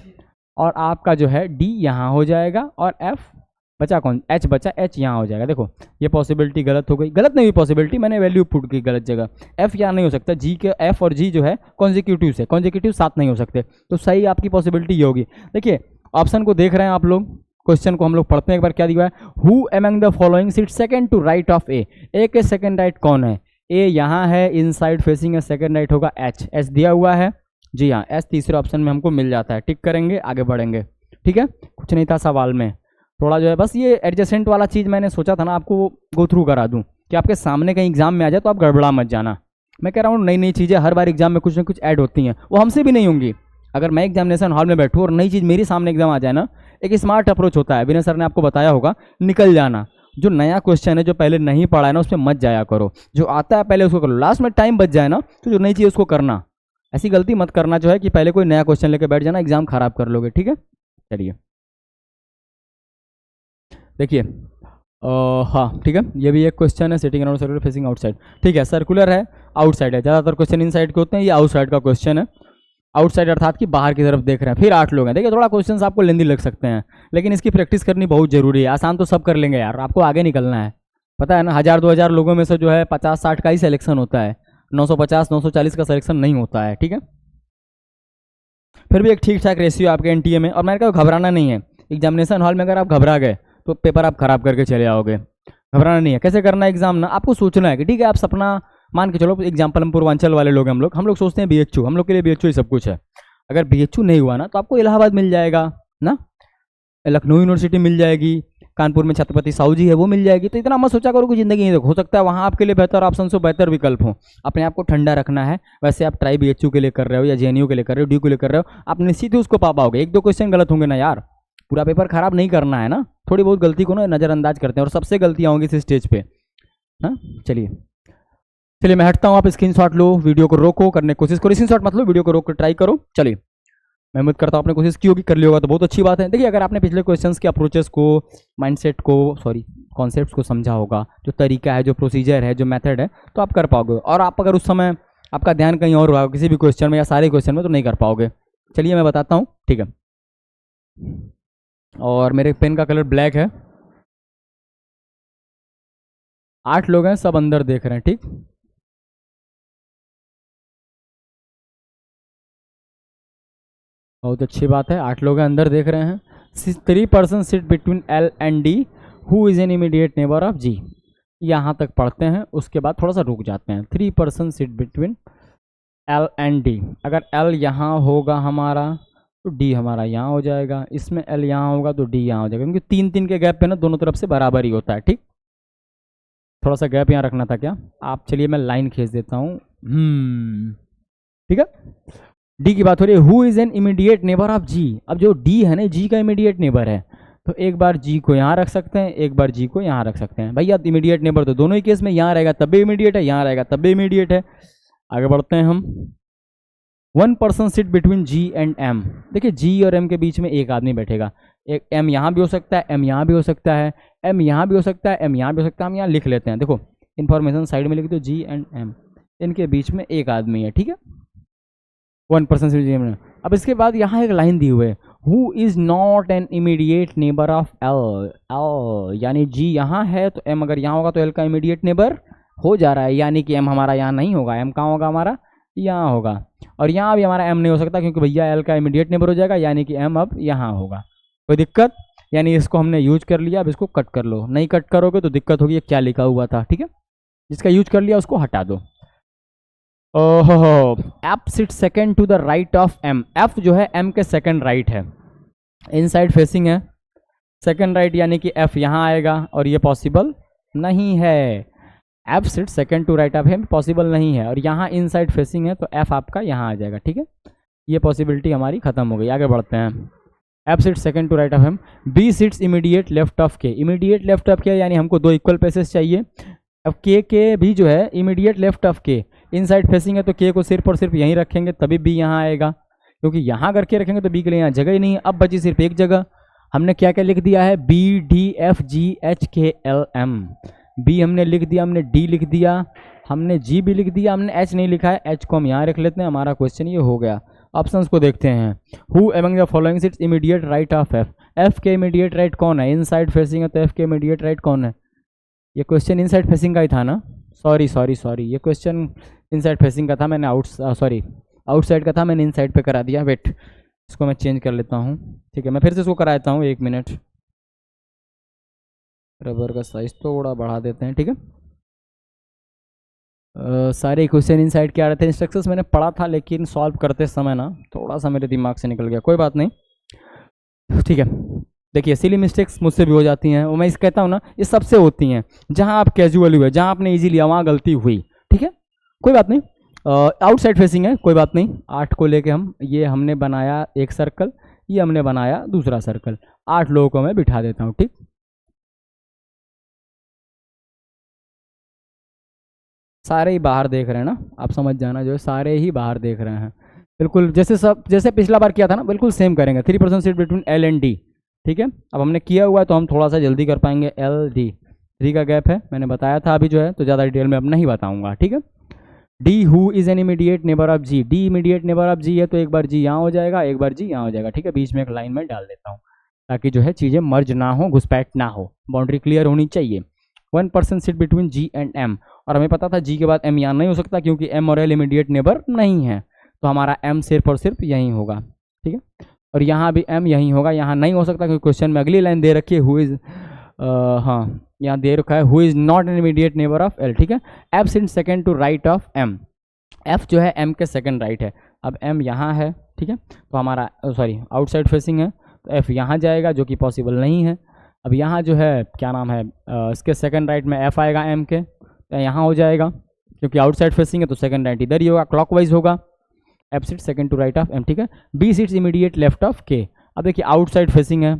और आपका जो है डी यहाँ हो जाएगा, और एफ बचा कौन, एच बचा, एच यहाँ हो जाएगा। देखो ये पॉसिबिलिटी गलत हो गई, गलत नहीं हुई पॉसिबिलिटी, मैंने वैल्यू पुट की गलत जगह। एफ यहाँ नहीं हो सकता, जी के एफ और जी जो है कॉन्जिक्यूटिव से, कॉन्जिक्यूटिव साथ नहीं हो सकते, तो सही आपकी पॉसिबिलिटी ये होगी। देखिए ऑप्शन को देख रहे हैं आप लोग, क्वेश्चन को हम लोग पढ़ते हैं एक बार, क्या दिया है, who among the following seat second to right of A, A के सेकंड राइट कौन है, ए यहाँ है, इनसाइड फेसिंग है, सेकंड राइट होगा एच, एच दिया हुआ है, जी हाँ एच तीसरे ऑप्शन में हमको मिल जाता है, टिक करेंगे आगे बढ़ेंगे, ठीक है। कुछ नहीं था सवाल में, थोड़ा जो है बस ये एडजेसेंट वाला चीज़ मैंने सोचा था ना आपको गो थ्रू करा दूं, कि आपके सामने कहीं एग्जाम में आ जाए तो आप गड़बड़ा मत जाना। मैं कह रहा हूँ नई नई चीज़ें हर बार एग्जाम में कुछ ना कुछ ऐड होती हैं, वो हमसे भी नहीं होंगी। अगर मैं एग्जामिनेशन हॉल में बैठूँ और नई चीज़ मेरे सामने एग्जाम आ जाए ना, एक स्मार्ट अप्रोच होता है, विनय सर ने आपको बताया होगा, निकल जाना। जो नया क्वेश्चन है जो पहले नहीं पढ़ा है ना, उस पर मत जाया करो, जो आता है पहले उसको करो, लास्ट में टाइम बच जाए ना तो जो नई चीज़ उसको करना। ऐसी गलती मत करना जो है कि पहले कोई नया क्वेश्चन लेके बैठ जाना, एग्जाम खराब कर लोगे, ठीक है। चलिए देखिए हाँ ठीक है, ये भी एक क्वेश्चन है, sitting around circular facing outside, ठीक है। सर्कुलर है, आउटसाइड है, ज़्यादातर क्वेश्चन इनसाइड के होते हैं, ये आउटसाइड का क्वेश्चन है, आउटसाइड अर्थात कि बाहर की तरफ देख रहे हैं। फिर 8 लोग हैं, देखिए थोड़ा क्वेश्चन आपको लेंदी लग सकते हैं, लेकिन इसकी प्रैक्टिस करनी बहुत जरूरी है, आसान तो सब कर लेंगे यार, आपको आगे निकलना है, पता है ना। 1000-2000 लोगों में से जो है 50-60 का ही सिलेक्शन होता है, 950-940 का सिलेक्शन नहीं होता है, ठीक है। फिर भी एक ठीक ठाक रेशियो आपके एनटीए में, और मैंने कहा घबराना नहीं है, एग्जामिनेशन हॉल में अगर आप घबरा गए तो पेपर आप खराब करके चले आओगे, घबराना नहीं है। कैसे करना है एग्जाम ना, आपको सोचना है कि ठीक है, आप सपना मान के चलो, एग्जाम्पल हम पूर्वांचल वाले लोग हैं, हम लोग सोचते हैं बीएचयू, हम लोग के लिए बीएचयू ही सब कुछ है। अगर बीएचयू नहीं हुआ ना तो आपको इलाहाबाद मिल जाएगा ना, लखनऊ यूनिवर्सिटी मिल जाएगी, कानपुर में छत्रपति साहू जी है वो मिल जाएगी। तो इतना मत सोचा करो कि जिंदगी नहीं, हो सकता है वहाँ आपके लिए बेहतर ऑप्शन हो, बेहतर विकल्प हो। अपने आप को ठंडा रखना है, वैसे आप ट्राई बीएचयू के लिए कर रहे हो या जेएनयू के लिए कर रहे हो, ड्यू के लिए कर रहे हो, आप निश्चित ही उसको पा पाओगे। 1-2 क्वेश्चन गलत होंगे ना यार, पूरा पेपर खराब नहीं करना है ना, थोड़ी बहुत गलती को ना नज़रअंदाज करते हैं, और सबसे गलतियाँ होंगी इस स्टेज पे, हाँ। चलिए मैं हटता हूँ, आप स्क्रीनशॉट लो, वीडियो को रोको, करने की कोशिश करो, स्क्रीनशॉट मत लो, वीडियो को रोक कर ट्राई करो। चलिए मैं उम्मीद करता हूँ आपने कोशिश की होगी, कर लिया होगा तो बहुत अच्छी बात है। देखिए अगर आपने पिछले क्वेश्चंस के अप्रोचेस को, माइंडसेट को, सॉरी कॉन्सेप्ट्स को समझा होगा, जो तरीका है, जो प्रोसीजर है, जो मेथड है, तो आप कर पाओगे। और आप अगर उस समय आपका ध्यान कहीं और होगा किसी भी क्वेश्चन में या सारे क्वेश्चन में, तो नहीं कर पाओगे। चलिए मैं बताता हूँ, ठीक है। और मेरे पेन का कलर ब्लैक है, 8 लोग हैं, सब अंदर देख रहे हैं, ठीक। बहुत अच्छी बात है, 8 लोग अंदर देख रहे हैं। 3 person sit between L and D, who is an immediate neighbour of G. यहाँ तक पढ़ते हैं, उसके बाद थोड़ा सा रुक जाते हैं। 3 person sit between L and D, अगर एल यहाँ होगा हमारा तो डी हमारा यहाँ हो जाएगा, इसमें एल यहाँ होगा तो डी यहाँ हो जाएगा, क्योंकि 3-3 के गैप पे ना दोनों तरफ से बराबर ही होता है, ठीक। थोड़ा सा गैप यहाँ रखना था क्या आप, चलिए मैं लाइन खींच देता हूँ, ठीक है। डी की बात हो रही है, who is an immediate neighbour of G. अब जो डी है ना, जी का इमीडिएट नेबर है, तो एक बार जी को यहाँ रख सकते हैं, एक बार जी को यहाँ रख सकते हैं। भैया इमीडिएट नेबर तो दोनों ही केस में यहाँ रहेगा तब भी इमीडिएट है, यहाँ रहेगा तब भी इमीडिएट है। आगे बढ़ते हैं हम। 1 person sit between G and M. देखिए जी और एम के बीच में एक आदमी बैठेगा, एक एम यहाँ भी हो सकता है, एम यहाँ भी हो सकता है, एम यहाँ भी हो सकता है, एम यहाँ भी हो सकता है। हम यहाँ लिख लेते हैं, देखो इन्फॉर्मेशन साइड में लिख दो, जी एंड एम, इनके बीच में एक आदमी है, ठीक है। 1 पर्सन सिट जी एम। अब इसके बाद यहाँ एक लाइन दी हुई है, who is not an immediate neighbour of L. L यानी जी यहाँ है तो एम अगर यहाँ होगा तो एल का इमीडिएट नेबर हो जा रहा है, यानी कि एम हमारा यहाँ नहीं होगा, एम कहाँ होगा हमारा, यहाँ होगा। और यहाँ भी हमारा एम नहीं हो सकता क्योंकि भैया एल का इमीडिएट नेबर हो जाएगा, यानी कि एम अब यहाँ होगा। कोई दिक्कत, यानी इसको हमने यूज कर लिया, अब इसको कट कर लो, नहीं कट करोगे तो दिक्कत होगी। क्या लिखा हुआ था, ठीक है, जिसका यूज कर लिया उसको हटा दो। ओहो, F sit second to the right of M. F जो है एम के सेकेंड राइट है, इनसाइड फेसिंग है, सेकेंड राइट यानी कि एफ यहाँ आएगा, और ये पॉसिबल नहीं है। F sit second to right of M possible नहीं है, और यहाँ इनसाइड फेसिंग है तो एफ आपका यहाँ आ जाएगा, ठीक है। ये पॉसिबिलिटी हमारी खत्म हो गई। आगे बढ़ते हैं। F sit second to right of M, B sits immediate left of K. Immediate left of K यानी हमको 2 इक्वल प्लेसेस चाहिए। अब के भी जो है इमीडिएट लेफ्ट ऑफ के, इनसाइड फेसिंग है तो के को सिर्फ और सिर्फ यहीं रखेंगे तभी बी यहाँ आएगा, क्योंकि यहाँ करके रखेंगे तो बी के लिए यहाँ जगह ही नहीं है। अब बची सिर्फ एक जगह, हमने क्या क्या लिख दिया है, B D F G H K L M. B हमने लिख दिया, हमने डी लिख दिया, हमने जी भी लिख दिया, हमने एच नहीं लिखा है, एच को हम यहाँ रख लेते हैं। हमारा क्वेश्चन ये हो गया। ऑप्शंस को देखते हैं। Who among the following seats immediate right of F. F के इमीडिएट राइट कौन है, इनसाइड फेसिंग है तो एफ के इमीडिएट राइट कौन है। ये क्वेश्चन इनसाइड फेसिंग का ही था ना, सॉरी ये क्वेश्चन इनसाइड फेसिंग का था, मैंने आउटसाइड का था, मैंने इनसाइड पे करा दिया। वेट, इसको मैं चेंज कर लेता हूँ, ठीक है, मैं फिर से इसको कराता हूँ, 1 मिनट। रबर का साइज थोड़ा बढ़ा देते हैं, ठीक है। सारे क्वेश्चन इनसाइड के आ रहे थे, इंस्ट्रक्शंस मैंने पढ़ा था लेकिन सॉल्व करते समय ना थोड़ा सा मेरे दिमाग से निकल गया, कोई बात नहीं, ठीक है। देखिए सिली मिस्टेक्स मुझसे भी हो जाती हैं, और मैं इस कहता हूँ ना, ये सबसे होती हैं। जहाँ आप कैजुअल हुए, जहाँ आपने इजी लिया वहाँ गलती हुई, ठीक है, कोई बात नहीं। आउटसाइड फेसिंग है, कोई बात नहीं। 8 को लेके ये हमने बनाया एक सर्कल, ये हमने बनाया दूसरा सर्कल, 8 लोगों को मैं बिठा देता हूँ, ठीक। सारे ही बाहर देख रहे हैं ना, आप समझ जाना, जो है सारे ही बाहर देख रहे हैं, बिल्कुल जैसे पिछला बार किया था ना, बिल्कुल सेम करेंगे। 3% seat between L and D, ठीक है। अब हमने किया हुआ है तो हम थोड़ा सा जल्दी कर पाएंगे। एल डी 3 का गैप है, मैंने बताया था अभी, जो है तो ज़्यादा डिटेल में अब नहीं बताऊंगा, ठीक है। D who is an immediate neighbour of G. D immediate neighbour of G है तो एक बार जी यहाँ हो जाएगा, एक बार जी यहाँ हो जाएगा, ठीक है। बीच में एक लाइन में डाल देता हूँ ताकि जो है चीज़ें मर्ज ना हो, घुसपैठ ना हो, बाउंड्री क्लियर होनी चाहिए। 1% seat between G and M, और हमें पता था जी के बाद एम यहाँ नहीं हो सकता क्योंकि एम और एल इमीडिएट नेबर नहीं है, तो हमारा एम सिर्फ और सिर्फ यहीं होगा, ठीक है। और यहाँ भी एम यहीं होगा, यहाँ नहीं हो सकता क्योंकि क्वेश्चन में अगली लाइन दे रखी है, हु इज, हाँ यहाँ दे रखा है who is not an immediate neighbour of L, ठीक है। F sit second to right of M, F जो है एम के सेकेंड राइट है। अब एम यहाँ है, ठीक है, तो हमारा आउटसाइड फेसिंग है तो एफ यहाँ जाएगा जो कि पॉसिबल नहीं है। अब यहाँ जो है क्या नाम है, इसके सेकंड राइट में एफ आएगा एम के, तो यहाँ हो जाएगा क्योंकि आउटसाइड फेसिंग है तो सेकंड राइट इधर ही होगा, क्लॉकवाइज होगा। F seat second to right of M, ठीक है। B seats immediate left of K. अब देखिए आउटसाइड फेसिंग है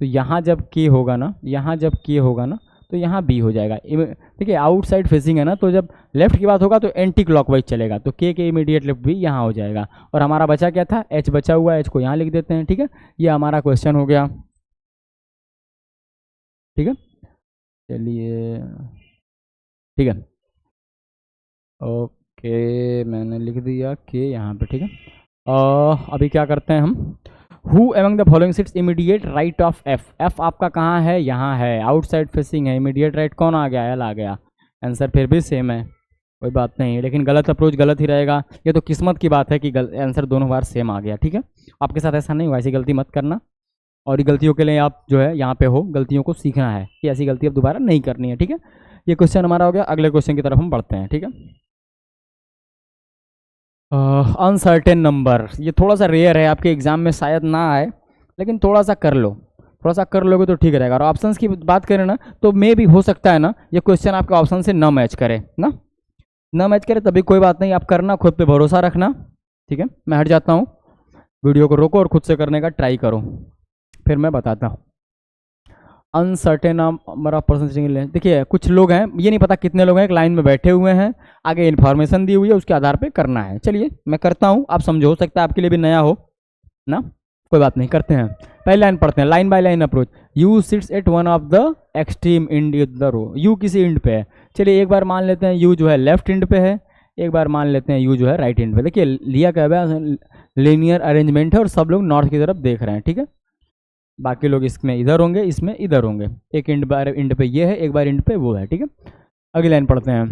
तो यहाँ जब के होगा ना, यहाँ जब के होगा ना तो यहाँ बी हो जाएगा। देखिए आउटसाइड फेसिंग है ना, तो जब लेफ्ट की बात होगा तो एंटी क्लॉकवाइज चलेगा, तो के इमीडिएट लेफ्ट भी यहाँ हो जाएगा। और हमारा बचा क्या था, एच बचा हुआ है, एच को यहाँ लिख देते हैं, ठीक है। ये हमारा क्वेश्चन हो गया, ठीक है। चलिए ठीक है, ओके मैंने लिख दिया के यहाँ पे, ठीक है। अभी क्या करते हैं हम, who among the following seats immediate right of F. F आपका कहाँ है, यहाँ है, आउटसाइड फेसिंग है, इमीडिएट राइट कौन आ गया, एल आ गया। आंसर फिर भी सेम है, कोई बात नहीं, लेकिन गलत अप्रोच गलत ही रहेगा। ये तो किस्मत की बात है कि आंसर दोनों बार सेम आ गया, ठीक है। आपके साथ ऐसा नहीं हुआ, ऐसी गलती मत करना, और गलतियों के लिए आप जो है यहाँ पे हो, गलतियों को सीखना है कि ऐसी गलती अब दोबारा नहीं करनी है, ठीक है। ये क्वेश्चन हमारा हो गया, अगले क्वेश्चन की तरफ हम बढ़ते हैं, ठीक है। अनसर्टेन नंबर, ये थोड़ा सा रेयर है, आपके एग्जाम में शायद ना आए, लेकिन थोड़ा सा कर लो, थोड़ा सा कर लोगे तो ठीक रहेगा। और ऑप्शंस की बात करें ना तो मे भी हो सकता है ना ये क्वेश्चन आपके ऑप्शन से ना मैच करे ना, ना मैच करे तभी कोई बात नहीं, आप करना, खुद पे भरोसा रखना, ठीक है। मैं हट जाता हूँ, वीडियो को रोको और खुद से करने का ट्राई करो, फिर मैं बताता हूँ। अनसर्टेन नंबर ऑफ पर्सन, देखिए कुछ लोग हैं, ये नहीं पता कितने लोग हैं, एक लाइन में बैठे हुए हैं, आगे इन्फॉर्मेशन दी हुई है, उसके आधार पे करना है। चलिए मैं करता हूँ, आप समझो, हो सकता है आपके लिए भी नया हो ना, कोई बात नहीं, करते हैं। पहली लाइन पढ़ते हैं, line by line approach. U sits at one of the extreme end the row. U किसी इंड पे है, चलिए एक बार मान लेते हैं यू जो है लेफ्ट इंड पे है, एक बार मान लेते हैं यू जो है राइट इंड पे। देखिए लिया क्या है, लीनियर अरेंजमेंट है और सब लोग नॉर्थ की तरफ देख रहे हैं, ठीक है। बाकी लोग इसमें इधर होंगे, इसमें इधर होंगे, एक इंड पे ये है, एक बार इंड पे वो है, ठीक है। अगली लाइन पढ़ते हैं।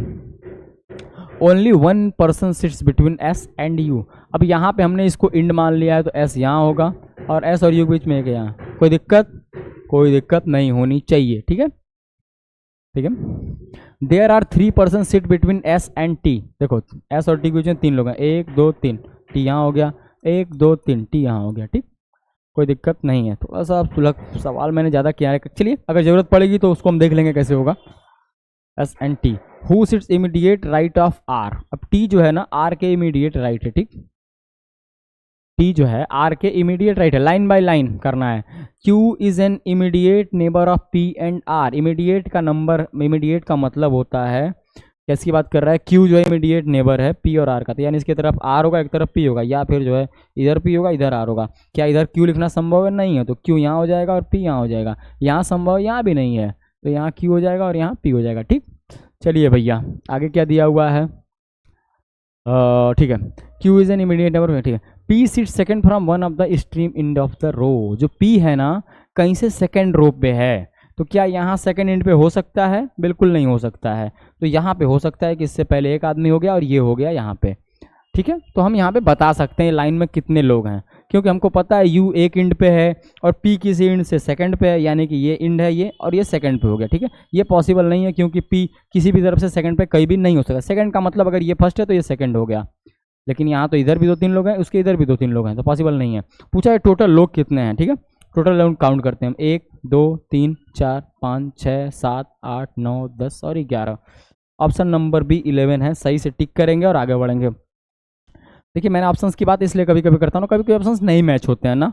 Only 1 person sits between S and U. अब यहाँ पे हमने इसको इंड मान लिया है तो एस यहाँ होगा और एस और यू के बीच में एक यहाँ, कोई दिक्कत नहीं होनी चाहिए, ठीक है, ठीक है। There are 3 person sit between S and T. देखो एस और टी के बीच में 3 लोग हैं, 1 2 3, टी यहाँ हो गया, 1 2 3, टी यहाँ हो गया, ठीक, कोई दिक्कत नहीं है। थोड़ा सा सुलग सवाल मैंने ज़्यादा किया है, चलिए अगर ज़रूरत पड़ेगी तो उसको हम देख लेंगे कैसे होगा। S and T, who sits immediate right of R. अब टी जो है ना आर के इमीडिएट राइट है, ठीक, टी जो है आर के इमीडिएट राइट है, लाइन बाय लाइन करना है। Q is an immediate neighbour of P and R. Immediate का नंबर, इमीडिएट का मतलब होता है किसकी बात कर रहा है, क्यू जो है इमीडिएट नेबर है पी और आर का, तो यानी इसकी तरफ आर होगा, एक तरफ पी होगा, या फिर जो है इधर पी होगा इधर आर होगा। क्या इधर क्यू लिखना संभव है, नहीं है, तो क्यू यहाँ हो जाएगा और पी यहाँ हो जाएगा। यहाँ संभव यहाँ भी नहीं है, तो यहाँ क्यू हो जाएगा और यहाँ पी हो जाएगा। ठीक, चलिए भैया आगे क्या दिया हुआ है, ठीक है, Q is an immediate neighbour, ठीक है। P sit second from one of the stream end of the row, जो पी है ना कहीं से सेकंड रो पे है, तो क्या यहाँ सेकंड एंड पे हो सकता है, बिल्कुल नहीं हो सकता है। तो यहाँ पे हो सकता है कि इससे पहले एक आदमी हो गया और ये हो गया यहाँ पे, ठीक है। तो हम यहाँ पे बता सकते हैं लाइन में कितने लोग हैं, क्योंकि हमको पता है यू एक इंड पे है और पी किसी इंड से सेकंड पे है, यानी कि ये इंड है ये और ये सेकंड पे हो गया। ठीक है, ये पॉसिबल नहीं है क्योंकि पी किसी भी तरफ से सेकंड पे कहीं भी नहीं हो सकता। सेकंड का मतलब अगर ये फर्स्ट है तो ये सेकंड हो गया, लेकिन यहाँ तो इधर भी 2-3 लोग हैं, उसके इधर भी 2-3 लोग हैं, तो पॉसिबल नहीं है। पूछा है टोटल लोग कितने हैं, ठीक है, टोटल लोग काउंट करते हैं हम, 1 2 3 4 5 6 7 8 9 10 और 11। ऑप्शन नंबर बी 11 है, सही से टिक करेंगे और आगे बढ़ेंगे। देखिए मैंने ऑप्शंस की बात इसलिए कभी कभी करता हूँ, कभी कभी ऑप्शंस नहीं मैच होते हैं ना,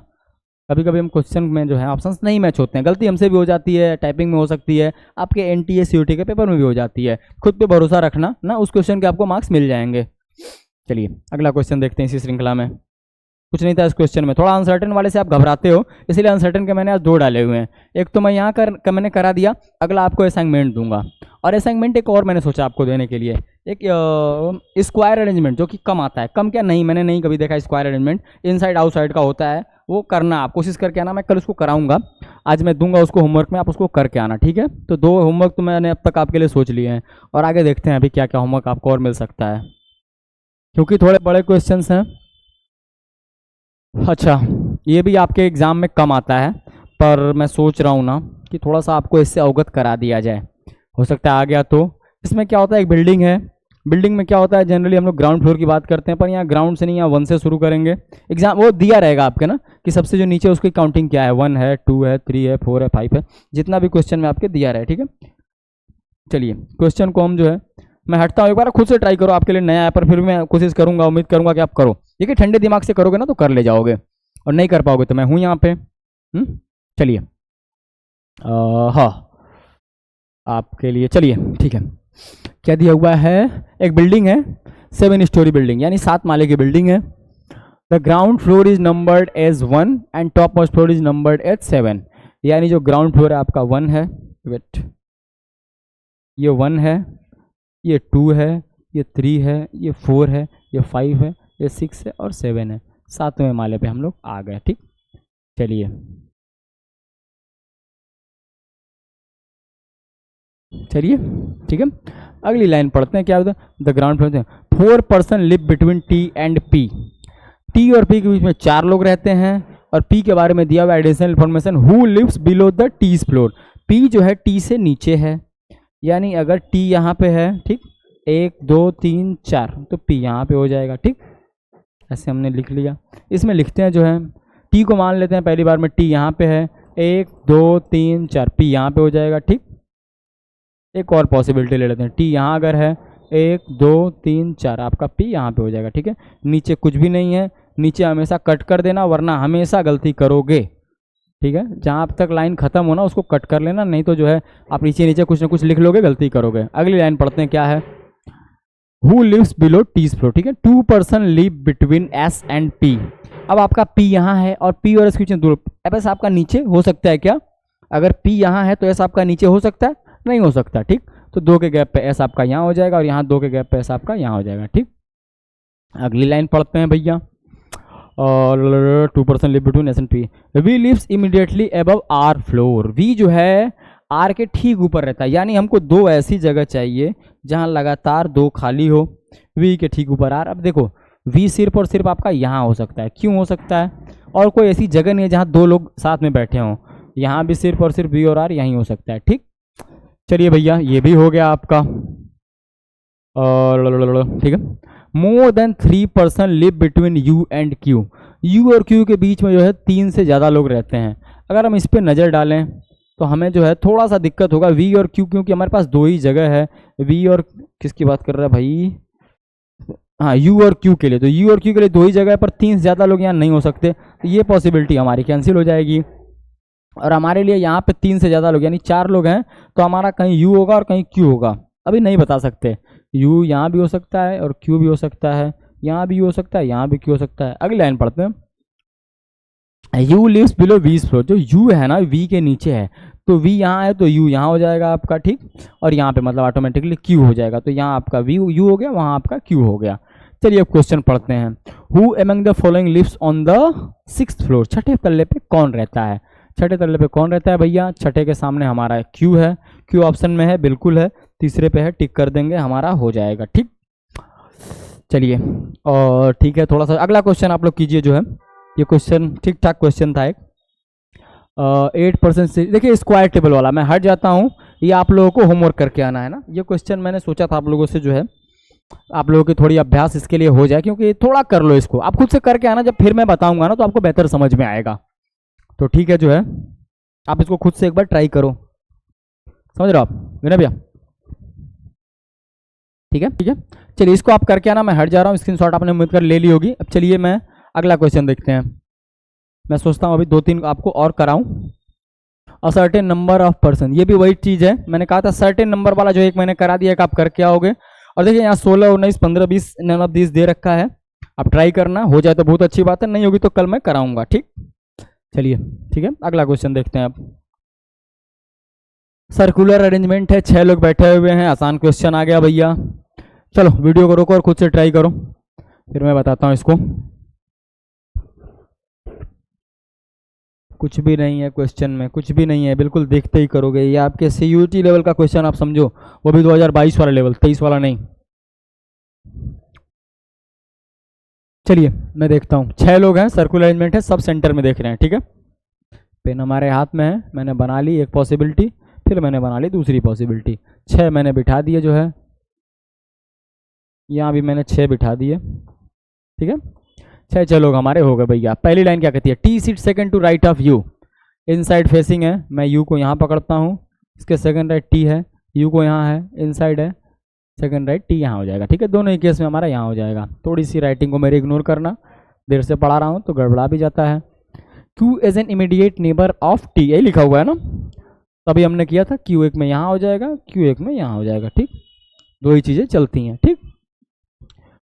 कभी कभी हम क्वेश्चन में जो है ऑप्शंस नहीं मैच होते हैं, गलती हमसे भी हो जाती है, टाइपिंग में हो सकती है, आपके NTA CUT के पेपर में भी हो जाती है। खुद पे भरोसा रखना ना, उस क्वेश्चन के आपको मार्क्स मिल जाएंगे। चलिए अगला क्वेश्चन देखते हैं इसी श्रृंखला में। कुछ नहीं था इस क्वेश्चन में, थोड़ा अनसर्टेन वाले से आप घबराते हो, इसलिए अनसर्टेन के मैंने आज 2 डाले हुए हैं। एक तो मैं यहाँ मैंने करा दिया, अगला आपको असाइनमेंट दूंगा, और असाइनमेंट एक और मैंने सोचा आपको देने के लिए, एक स्क्वायर अरेंजमेंट जो कि कम आता है। कम क्या, नहीं मैंने नहीं कभी देखा स्क्वायर अरेंजमेंट, इनसाइड आउटसाइड का होता है, वो करना आप कोशिश करके आना। मैं कल उसको कराऊंगा, आज मैं दूंगा उसको होमवर्क में, आप उसको करके आना, ठीक है। तो 2 होमवर्क तो मैंने अब तक आपके लिए सोच लिए हैं, और आगे देखते हैं अभी क्या क्या होमवर्क आपको और मिल सकता है, क्योंकि थोड़े बड़े क्वेश्चन हैं। अच्छा, ये भी आपके एग्ज़ाम में कम आता है, पर मैं सोच रहा हूँ ना कि थोड़ा सा आपको इससे अवगत करा दिया जाए, हो सकता है आ गया तो। इसमें क्या होता है, एक बिल्डिंग है, बिल्डिंग में क्या होता है, जनरली हम लोग ग्राउंड फ्लोर की बात करते हैं, पर यहाँ ग्राउंड से नहीं, यहाँ 1 से शुरू करेंगे। एग्जाम वो दिया रहेगा आपके ना कि सबसे जो नीचे उसकी काउंटिंग क्या है, 1 है 2 है 3 है 4 है 5 है, जितना भी क्वेश्चन में आपके दिया रहे, ठीक है। चलिए क्वेश्चन को हम जो है, मैं हटता हूँ, एक बार खुद से ट्राई करो, आपके लिए नया है, पर फिर भी मैं कोशिश करूंगा, उम्मीद करूंगा कि आप करो। देखिए ठंडे दिमाग से करोगे ना तो कर ले जाओगे, और नहीं कर पाओगे तो मैं हूँ यहाँ पे। चलिए हाँ आपके लिए, चलिए ठीक है। क्या दिया हुआ है, एक बिल्डिंग है, 7 स्टोरी बिल्डिंग, यानी 7 माले की बिल्डिंग है। The ground floor is numbered as 1 and top most floor is numbered as 7, यानी जो ग्राउंड फ्लोर है आपका 1 है, वेट, ये 1 है, ये 2 है, ये 3 है, ये 4 है, ये 5 है, ये 6 है और 7 है। 7वें माले पे हम लोग आ गए, ठीक। चलिए चलिए ठीक है, अगली लाइन पढ़ते हैं। क्या होता है, the ground floor 4 person live between T and P, T और पी के बीच में 4 लोग रहते हैं, और पी के बारे में दिया हुआ additional information, who lives below the T's floor, P जो है टी से नीचे है, यानी अगर टी यहाँ पे है, ठीक, 1 2 3 4, तो पी यहाँ पे हो जाएगा, ठीक। ऐसे हमने लिख लिया। इसमें लिखते हैं जो है, टी को मान लेते हैं पहली बार में, टी यहाँ पे है, 1 2 3 4, पी यहाँ पे हो जाएगा, ठीक। एक और पॉसिबिलिटी ले लेते हैं, टी यहाँ अगर है, 1 2 3 4, आपका पी यहाँ पे हो जाएगा, ठीक है। नीचे कुछ भी नहीं है, नीचे हमेशा कट कर देना, वरना हमेशा गलती करोगे, ठीक है। जहाँ तक लाइन खत्म होना उसको कट कर लेना, नहीं तो जो है आप नीचे नीचे कुछ ना कुछ लिख लोगे, गलती करोगे। अगली लाइन पढ़ते हैं, क्या है, who lives below T's floor, ठीक है। 2 person live between S and P, अब आपका पी यहाँ है और पी और एस के बीच में दूर, अब एस आपका नीचे हो सकता है क्या, अगर पी यहाँ है तो एस आपका नीचे हो सकता है, नहीं हो सकता, ठीक। तो 2 के गैप पे एस आपका यहाँ हो जाएगा, और यहाँ 2 के गैप पे एस आपका यहाँ हो जाएगा, ठीक। अगली लाइन पढ़ते हैं भैया, और 2 person live between S and P, V lives immediately above R floor, V जो है आर के ठीक ऊपर रहता है, यानी हमको 2 ऐसी जगह चाहिए जहाँ लगातार 2 खाली हो, वी के ठीक ऊपर आर। अब देखो वी सिर्फ और सिर्फ आपका यहाँ हो सकता है, क्यों हो सकता है, और कोई ऐसी जगह नहीं है जहाँ 2 लोग साथ में बैठे हों, यहाँ भी सिर्फ और सिर्फ वी और आर यहीं हो सकता है, ठीक। चलिए भैया ये भी हो गया आपका, और ठीक है, more than 3 person live between you and Q, you और क्यू के बीच में जो है 3 से ज़्यादा लोग रहते हैं। अगर हम इस पर नज़र डालें तो हमें जो है थोड़ा सा दिक्कत होगा, वी और क्यू, क्योंकि हमारे पास 2 ही जगह है, वी और किसकी बात कर रहा है भाई, हाँ यू और क्यू के लिए, तो यू और क्यू के लिए 2 ही जगह है, पर 3 से ज़्यादा लोग यहाँ नहीं हो सकते, तो ये पॉसिबिलिटी हमारी कैंसिल हो जाएगी। और हमारे लिए यहाँ पे 3 से ज़्यादा लोग यानी 4 लोग हैं, तो हमारा कहीं यू होगा और कहीं क्यू होगा, अभी नहीं बता सकते, यू यहाँ भी हो सकता है और क्यू भी हो सकता है, यहाँ भी हो सकता है, यहाँ भी क्यू हो सकता है। अगली लाइन पढ़ते हैं। U lives below V floor, जो यू है ना वी के नीचे है, तो वी यहाँ है तो यू यहाँ हो जाएगा आपका, ठीक। और यहाँ पे मतलब ऑटोमेटिकली क्यू हो जाएगा, तो यहाँ आपका वी यू हो गया, वहाँ आपका क्यू हो गया। चलिए अब क्वेश्चन पढ़ते हैं। Who among the following lives on the 6th floor, छठे तल्ले पे कौन रहता है? छठे तल्ले पे कौन रहता है भैया? छठे के सामने हमारा क्यू है, क्यू ऑप्शन में है, बिल्कुल है। तीसरे पे है, टिक कर देंगे, हमारा हो जाएगा, ठीक। चलिए और ठीक है, थोड़ा सा अगला क्वेश्चन आप लोग कीजिए। जो है ये क्वेश्चन ठीक ठाक क्वेश्चन था एक। 8% से देखिए स्क्वायर टेबल वाला मैं हट जाता हूँ, ये आप लोगों को होमवर्क करके आना है ना। ये क्वेश्चन मैंने सोचा था आप लोगों से जो है आप लोगों की थोड़ी अभ्यास इसके लिए हो जाए, क्योंकि थोड़ा कर लो इसको, आप खुद से करके आना, जब फिर मैं बताऊंगा ना तो आपको बेहतर समझ में आएगा। तो ठीक है, जो है आप इसको खुद से एक बार ट्राई करो, समझ रहे हो आप विनय भैया? ठीक है ठीक है, चलिए इसको आप करके आना, मैं हट जा रहा हूँ। स्क्रीनशॉट आपने उम्मीद कर ले ली होगी। अब चलिए मैं अगला क्वेश्चन देखते हैं। मैं सोचता हूँ अभी 2-3 आपको और कराऊं। A certain number of person, ये भी वही चीज़ है, मैंने कहा था सर्टेन नंबर वाला जो एक मैंने करा दिया, आप करके आओगे। और देखिए यहाँ 16, 19, 15, 20 नन ऑफ दिस दे रखा है, आप ट्राई करना, हो जाए तो बहुत अच्छी बात है, नहीं होगी तो कल मैं कराऊंगा, ठीक। चलिए ठीक है, अगला क्वेश्चन देखते हैं आप। सर्कुलर अरेंजमेंट है, 6 लोग बैठे हुए हैं, आसान क्वेश्चन आ गया भैया। चलो वीडियो को रोको और खुद से ट्राई करो, फिर मैं बताता हूँ इसको। कुछ भी नहीं है क्वेश्चन में, कुछ भी नहीं है, बिल्कुल देखते ही करोगे। ये आपके CUT लेवल का क्वेश्चन आप समझो, वो भी 2022 वाला लेवल, 23 वाला नहीं। चलिए मैं देखता हूँ। 6 लोग हैं, सर्कुलर अरेंजमेंट है, सब सेंटर में देख रहे हैं, ठीक है। पेन हमारे हाथ में है, मैंने बना ली एक पॉसिबिलिटी, फिर मैंने बना ली दूसरी पॉसिबिलिटी। 6 मैंने बिठा दिए, जो है यहाँ भी मैंने 6 बिठा दिए, ठीक है। 6 लोग हमारे हो गए भैया। पहली लाइन क्या कहती है? T seat second to right of U, inside facing है, मैं यू को यहाँ पकड़ता हूँ, इसके सेकंड राइट टी है, यू को यहाँ है, इनसाइड है, सेकंड राइट टी यहाँ हो जाएगा, ठीक है। दोनों ही केस में हमारा यहाँ हो जाएगा। थोड़ी सी राइटिंग को मेरे इग्नोर करना, देर से पढ़ा रहा हूँ तो गड़बड़ा भी जाता है। Q as an immediate neighbour of T, यही लिखा हुआ है ना, तभी हमने किया था। क्यू एक में यहाँ हो जाएगा, क्यू एक में यहाँ हो जाएगा, ठीक। दो ही चीज़ें चलती हैं, ठीक।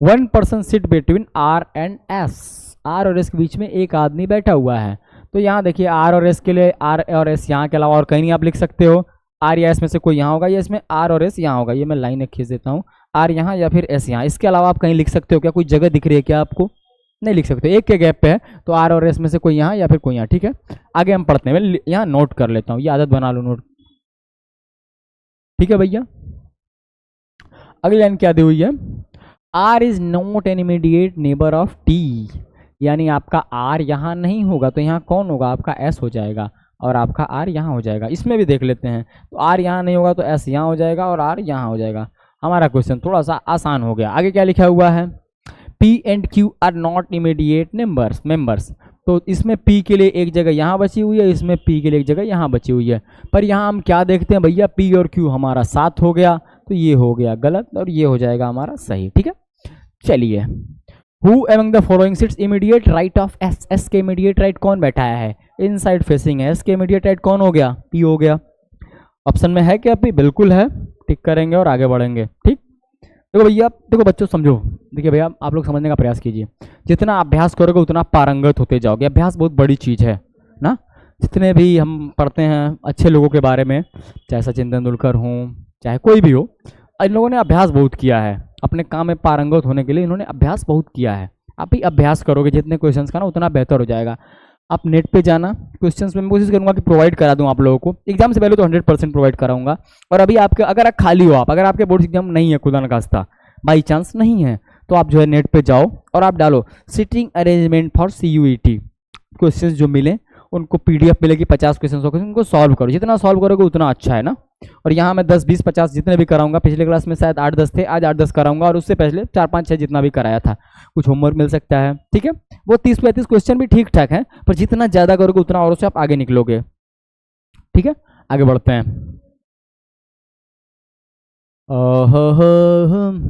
1 person sit between R and S, R और एस के बीच में एक आदमी बैठा हुआ है। तो यहाँ देखिए आर और एस के लिए आर और एस यहाँ के अलावा और कहीं नहीं आप लिख सकते हो। आर या एस में से कोई यहाँ होगा, या इसमें आर और एस यहाँ होगा। ये मैं लाइन खींच देता हूँ, आर यहाँ या फिर एस यहाँ। इसके अलावा आप कहीं लिख सकते हो क्या? कोई जगह दिख रही है क्या आपको? नहीं लिख सकते, एक के गैप पे है, तो आर और एस में से कोई यहाँ या फिर कोई यहाँ, ठीक है। आगे हम पढ़ते हैं, मैं यहाँ नोट कर लेता हूँ, ये आदत बना लो नोट, ठीक है भैया। अगली लाइन क्या दी हुई है? R is not an immediate neighbour of T, यानी आपका आर यहाँ नहीं होगा, तो यहाँ कौन होगा? आपका एस हो जाएगा, और आपका आर यहाँ हो जाएगा। इसमें भी देख लेते हैं, तो आर यहाँ नहीं होगा तो एस यहाँ हो जाएगा और आर यहाँ हो जाएगा। हमारा क्वेश्चन थोड़ा सा आसान हो गया। आगे क्या लिखा हुआ है? P and Q are not immediate members, तो इसमें P के लिए एक जगह यहाँ बची हुई है, इसमें P के लिए एक जगह यहाँ बची हुई है। पर यहाँ हम क्या देखते हैं भैया? P और Q हमारा साथ हो गया, तो ये हो गया गलत और ये हो जाएगा हमारा सही, ठीक है। चलिए, who among the following seats immediate right of S, S के इमीडिएट राइट कौन बैठाया है? इनसाइड फेसिंग है, एस के इमीडिएट राइट कौन हो गया? पी हो गया। ऑप्शन में है क्या पी? बिल्कुल है, टिक करेंगे और आगे बढ़ेंगे, ठीक। देखो भैया, देखो बच्चों समझो, देखिए भैया आप लोग समझने का प्रयास कीजिए। जितना अभ्यास करोगे उतना पारंगत होते जाओगे। अभ्यास बहुत बड़ी चीज़ है ना। जितने भी हम पढ़ते हैं अच्छे लोगों के बारे में, चाहे सचिन तेंदुलकर हों, चाहे कोई भी हो, इन लोगों ने अभ्यास बहुत किया है अपने काम में पारंगत होने के लिए। इन्होंने अभ्यास बहुत किया है। आप भी अभ्यास करोगे जितने क्वेश्चंस का ना, उतना बेहतर हो जाएगा। आप नेट पे जाना, क्वेश्चंस में मैं कोशिश करूंगा कि प्रोवाइड करा दूं आप लोगों को। एग्जाम से पहले तो 100% प्रोवाइड कराऊंगा। और अभी आपके अगर आप खाली हो, अगर आपके बोर्ड एग्जाम नहीं है, खुदा न खास्ता बाई चांस नहीं है, तो आप जो है नेट पे जाओ और आप डालो sitting arrangement for CUET। Questions जो मिले उनको PDF मिलेगी, 50 क्वेश्चन होकर उनको सॉल्व करो। जितना सॉल्व करोगे उतना अच्छा है ना। और यहाँ मैं 10, 20, 50 जितने भी कराऊंगा, पिछले क्लास में शायद 8, 10 थे, आज 8, 10 कराऊंगा, और उससे पहले 4, 5, 6 जितना भी कराया था। कुछ होमवर्क मिल सकता है, ठीक है। वो 30-35 क्वेश्चन भी ठीक ठाक है, पर जितना ज़्यादा करोगे उतना और उससे आप आगे निकलोगे, ठीक है। आगे बढ़ते हैं।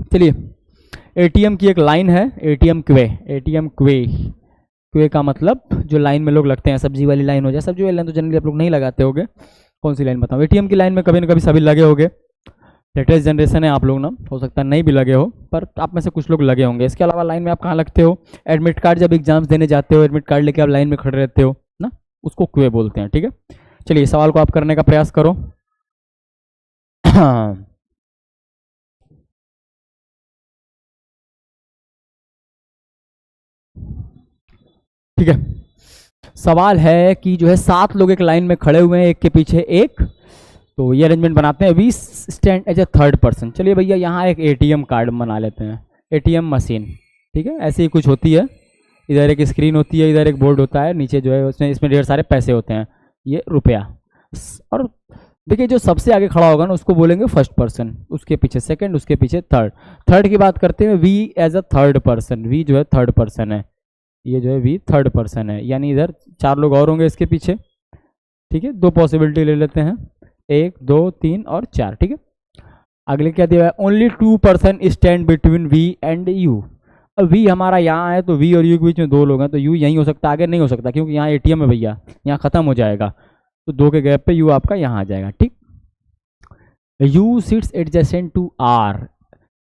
चलिए, ATM की एक लाइन है, ATM क्वे का मतलब जो लाइन में लोग लगते हैं, सब्जी वाली लाइन हो जाए। सब्जी वाली लाइन तो जनरली आप लोग नहीं लगाते होगे, कौन सी लाइन बताऊँ? ATM की लाइन में कभी ना कभी सभी लगे होंगे। लेटेस्ट जनरेशन है, आप लोग ना हो सकता है नहीं भी लगे हो, पर आप में से कुछ लोग लगे होंगे। इसके अलावा लाइन में आप कहाँ लगते हो? एडमिट कार्ड, जब एग्जाम्स देने जाते हो एडमिट कार्ड लेके आप लाइन में खड़े रहते हो ना, उसको क्यूए बोलते हैं। ठीक है, चलिए सवाल को आप करने का प्रयास करो। ठीक है, सवाल है कि जो है 7 लोग एक लाइन में खड़े हुए हैं, एक के पीछे एक, तो ये अरेंजमेंट बनाते हैं। V stand as a third person. चलिए भैया यहाँ एक एटीएम कार्ड बना लेते हैं, एटीएम मशीन। ठीक है, ऐसी ही कुछ होती है, इधर एक स्क्रीन होती है, इधर एक बोर्ड होता है, नीचे जो है उसमें इसमें ढेर सारे पैसे होते हैं, ये रुपया। और देखिए जो सबसे आगे खड़ा होगा ना उसको बोलेंगे फर्स्ट पर्सन, उसके पीछे सेकंड, उसके पीछे थर्ड। थर्ड की बात करते हैं, V as a third person, V जो है थर्ड पर्सन है, ये जो है वी थर्ड पर्सन है, यानी इधर 4 लोग और होंगे इसके पीछे। ठीक है, 2 पॉसिबिलिटी ले लेते हैं, 1 2 3 और 4। ठीक है, अगले क्या दिया है? Only 2 person stand between V and U. अब वी हमारा यहाँ है तो वी और यू के बीच में 2 लोग हैं, तो यू यहीं हो सकता है, आगे नहीं हो सकता क्योंकि यहाँ एटीएम है भैया, यहाँ खत्म हो जाएगा, तो 2 के गैप पे यू आपका यहाँ आ जाएगा। ठीक, U sits adjacent to R,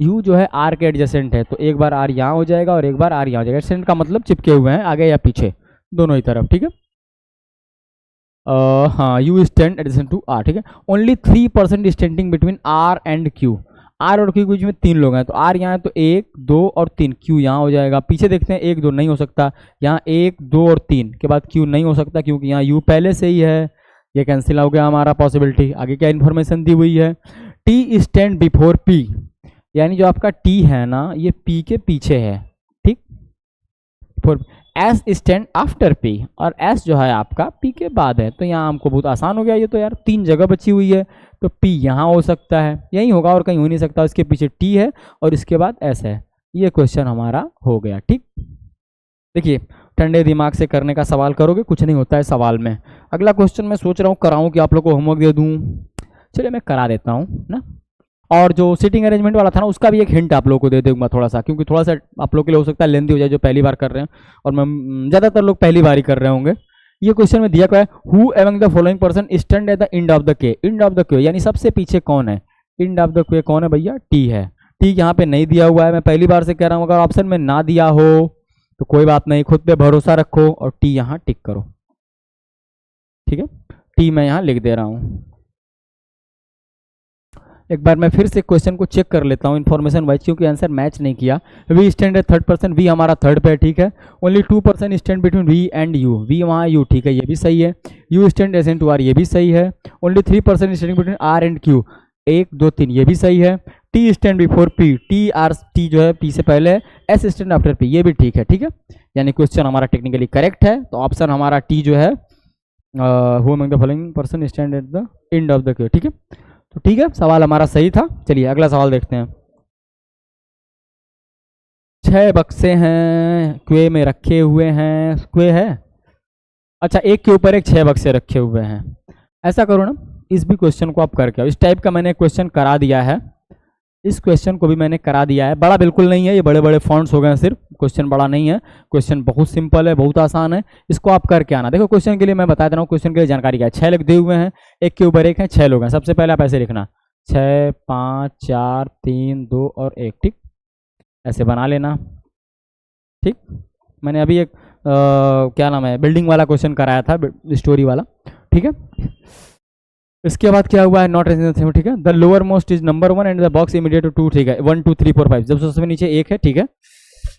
U जो है आर के एडजेसेंट है, तो एक बार आर यहाँ हो जाएगा और एक बार आर यहाँ हो जाएगा। एडजेसेंट का मतलब चिपके हुए हैं आगे या पीछे, दोनों ही तरफ। ठीक है, हाँ, U stand adjacent to R. ठीक है, only 3% standing between R and Q, R और क्यू के बीच में 3 लोग हैं, तो आर यहाँ है तो 1 2 और 3, क्यू यहाँ हो जाएगा। पीछे देखते हैं 1 2 नहीं हो सकता, यहाँ 1 2 और 3 के बाद क्यू नहीं हो सकता क्योंकि यहाँ यू पहले से ही है, ये कैंसिल हो गया हमारा पॉसिबिलिटी। आगे क्या इन्फॉर्मेशन दी हुई है? टी स्टैंड बिफोर पी, यानी जो आपका टी है ना ये पी के पीछे है। ठीक, for S stand after P, और एस जो है आपका पी के बाद है, तो यहाँ हमको बहुत आसान हो गया। ये तो यार 3 जगह बची हुई है, तो पी यहाँ हो सकता है, यही होगा और कहीं हो नहीं सकता, इसके पीछे टी है और इसके बाद एस है। ये क्वेश्चन हमारा हो गया। ठीक, देखिए ठंडे दिमाग से करने का सवाल करोगे, कुछ नहीं होता है सवाल में। अगला क्वेश्चन मैं सोच रहा हूँ कराऊँ कि आप लोग को होमवर्क दे दूँ, चलिए मैं करा देता हूँ ना। और जो सीटिंग अरेंजमेंट वाला था ना उसका भी एक हिंट आप लोगों को दे दूंगा थोड़ा सा, क्योंकि थोड़ा सा आप लोग के लिए हो सकता है लेंदी हो जाए जो पहली बार कर रहे हैं, और मैं ज़्यादातर लोग पहली बार ही कर रहे होंगे। ये क्वेश्चन में दिया क्या है? Who among the following person stand at the end of the के, एंड ऑफ द क्यू यानी सबसे पीछे कौन है? एंड ऑफ द क्यू कौन है भैया? टी है। टी यहाँ पे नहीं दिया हुआ है, मैं पहली बार से कह रहा हूँ, अगर ऑप्शन में ना दिया हो तो कोई बात नहीं, खुद पे भरोसा रखो और टी यहाँ टिक करो। ठीक है, टी मैं यहाँ लिख दे रहा हूँ। एक बार मैं फिर से क्वेश्चन को चेक कर लेता हूँ इन्फॉर्मेशन वाइज, क्योंकि आंसर मैच नहीं किया। वी स्टैंड है थर्ड पर्सन, वी हमारा थर्ड पे है। ठीक है, only 2% stand between V and U, V वहाँ यू, ठीक है ये भी सही है। U stand adjacent to R, ये भी सही है। Only 3% standing between R and Q, 1 2 3, ये भी सही है। T stand before P, T R T जो है पी से पहले है। एस स्टैंड आफ्टर पी, ये भी ठीक है। ठीक है, यानी क्वेश्चन हमारा टेक्निकली करेक्ट है, तो ऑप्शन हमारा टी जो है who among the following person stand at the end of the Q. ठीक है, तो ठीक है सवाल हमारा सही था। चलिए अगला सवाल देखते हैं। 6 बक्से हैं क्वे में रखे हुए हैं, क्वे है, अच्छा एक के ऊपर एक 6 बक्से रखे हुए हैं। ऐसा करो ना, इस भी क्वेश्चन को आप करके आओ। इस टाइप का मैंने क्वेश्चन करा दिया है, इस क्वेश्चन को भी मैंने करा दिया है। बड़ा बिल्कुल नहीं है, ये बड़े बड़े फॉन्ट्स हो गए हैं, सिर्फ क्वेश्चन बड़ा नहीं है, क्वेश्चन बहुत सिंपल है, बहुत आसान है। इसको आप करके आना। देखो क्वेश्चन के लिए मैं बता दे रहा हूँ, क्वेश्चन के लिए जानकारी क्या है। 6 लोग दिए हुए हैं, एक के ऊपर एक है, 6 लोग हैं। सबसे पहले आप ऐसे लिखना 6 5 4 3 2 और 1। ठीक, ऐसे बना लेना। ठीक, मैंने अभी एक क्या नाम है बिल्डिंग वाला क्वेश्चन कराया था, स्टोरी वाला। ठीक है, इसके बाद क्या हुआ है? Not residential. ठीक है, the lower most is number 1 and the box immediate to 2। ठीक है, 1 2 3 4 5, जब सबसे नीचे 1 है। ठीक है,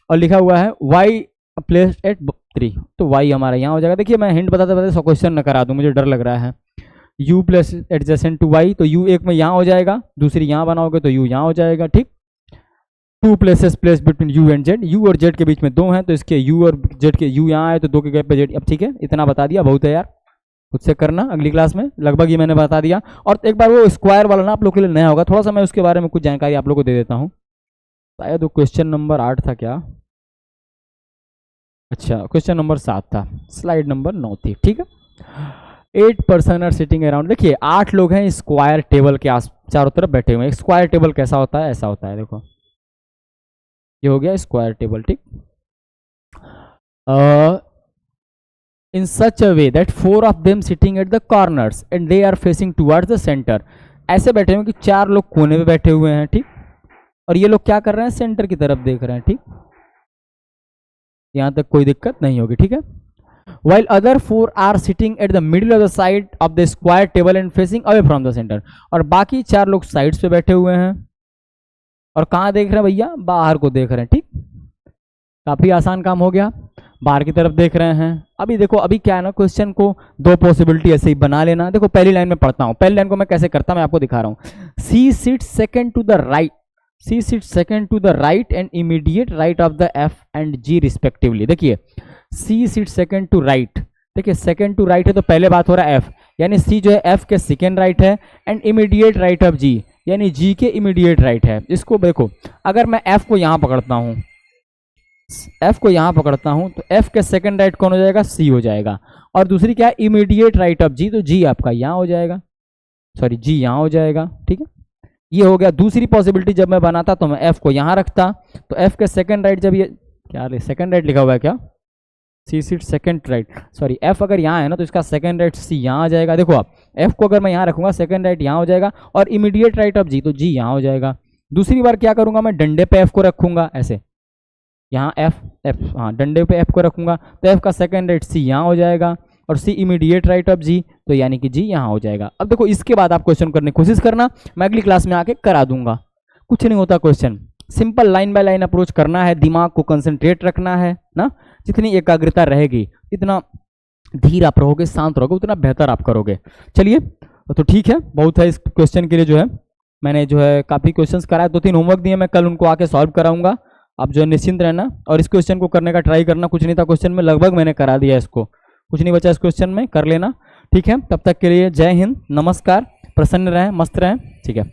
और लिखा हुआ है y प्लेस्ड एट 3, तो y हमारा यहाँ हो जाएगा। देखिए मैं हिंट बताते बताते क्वेश्चन न करा दूँ, मुझे डर लग रहा है। u plus adjacent to y, तो u एक में यहाँ हो जाएगा, दूसरी यहाँ बनाओगे तो u यहाँ हो जाएगा। ठीक, 2 places place between u and z, u और z के बीच में 2 हैं, तो इसके u और z के u यहाँ आए तो 2 के गैप पे z। अब ठीक है, इतना बता दिया, बहुत है यार, खुद से करना अगली क्लास में, लगभग ये मैंने बता दिया। और एक बार वो स्क्वायर वाला ना आप लोग के लिए नया होगा, थोड़ा सा मैं उसके बारे में कुछ जानकारी आप लोग को दे देता हूँ। शायद वो क्वेश्चन नंबर 8 था क्या? अच्छा क्वेश्चन नंबर 7 था, स्लाइड नंबर 9 थी। ठीक है, 8 पर्सन आर सिटिंग अराउंड। देखिए 8 लोग हैं स्क्वायर टेबल के आस चारों तरफ बैठे हुए हैं। स्क्वायर टेबल कैसा होता है? ऐसा होता है, देखो ये हो गया स्क्वायर टेबल। ठीक, in such a way that 4 of them sitting at the corners and they are facing towards the center, ऐसे बैठे हुए कि 4 लोग कोने पे बैठे हुए हैं, ठीक, और ये लोग क्या कर रहे हैं, सेंटर की तरफ देख रहे हैं, ठीक, यहां तक कोई दिक्कत नहीं होगी, ठीक है। while other 4 are sitting at the middle of the side of the square table and facing away from the center, और बाकी 4 लोग साइड्स पे बैठे हुए हैं और कहाँ देख रहे हैं भैया, बाहर को देख रहे हैं, ठीक, काफी आसान काम हो गया, बाहर की तरफ देख रहे हैं। अभी देखो, अभी क्या है ना, क्वेश्चन को 2 पॉसिबिलिटी ऐसे ही बना लेना। देखो पहली लाइन में पढ़ता हूँ, पहली लाइन को मैं कैसे करता मैं आपको दिखा रहा हूँ। C sit second to the right, C sit second to the right and immediate right of the F and G respectively. देखिए C sit second to right, देखिए सेकंड टू राइट है तो पहले बात हो रहा है एफ, यानी सी जो है एफ के सेकंड राइट है, एंड इमीडिएट राइट ऑफ जी यानी जी के इमीडिएट राइट है। इसको देखो, अगर मैं एफ को यहाँ पकड़ता हूँ, एफ को यहाँ पकड़ता हूँ तो एफ के सेकंड राइट कौन हो जाएगा, सी हो जाएगा, और दूसरी क्या है, इमीडिएट राइट ऑफ जी, तो जी आपका यहाँ हो जाएगा, सॉरी जी यहाँ हो जाएगा, ठीक है। ये हो गया। दूसरी पॉसिबिलिटी जब मैं बनाता तो मैं एफ को यहाँ रखता, तो एफ के सेकंड राइट, जब ये क्या सेकंड राइट लिखा हुआ है क्या, C seat second right, sorry F अगर यहाँ है ना तो इसका सेकंड राइट सी यहाँ आ जाएगा। देखो आप एफ को अगर मैं यहाँ रखूंगा सेकंड राइट यहाँ हो जाएगा, और इमीडिएट राइट ऑफ जी, तो जी यहाँ हो जाएगा। दूसरी बार क्या करूंगा, मैं डंडे पे एफ को रखूंगा, ऐसे यहाँ एफ एफ, हाँ डंडे पे एफ को रखूंगा तो एफ का सेकंड राइट सी यहाँ हो जाएगा, और सी इमीडिएट राइट ऑफ जी, तो यानी कि जी यहाँ हो जाएगा। अब देखो इसके बाद आप क्वेश्चन करने की कोशिश करना, मैं अगली क्लास में आके करा दूंगा, कुछ नहीं होता question, simple line by line approach करना है, दिमाग को कंसंट्रेट रखना है ना, जितनी एकाग्रता रहेगी, इतना धीर आप रहोगे, शांत रहोगे, उतना बेहतर आप करोगे। चलिए तो ठीक है, बहुत है इस क्वेश्चन के लिए, जो है मैंने जो है काफ़ी क्वेश्चंस कराए, 2-3 होमवर्क दिए, मैं कल उनको आके सॉल्व कराऊंगा। आप जो है निश्चिंत रहना और इस क्वेश्चन को करने का ट्राई करना, कुछ नहीं था क्वेश्चन में, लगभग मैंने करा दिया इसको, कुछ नहीं बचा इस क्वेश्चन में, कर लेना, ठीक है। तब तक के लिए जय हिंद, नमस्कार, प्रसन्न रहें, मस्त रहें, ठीक है।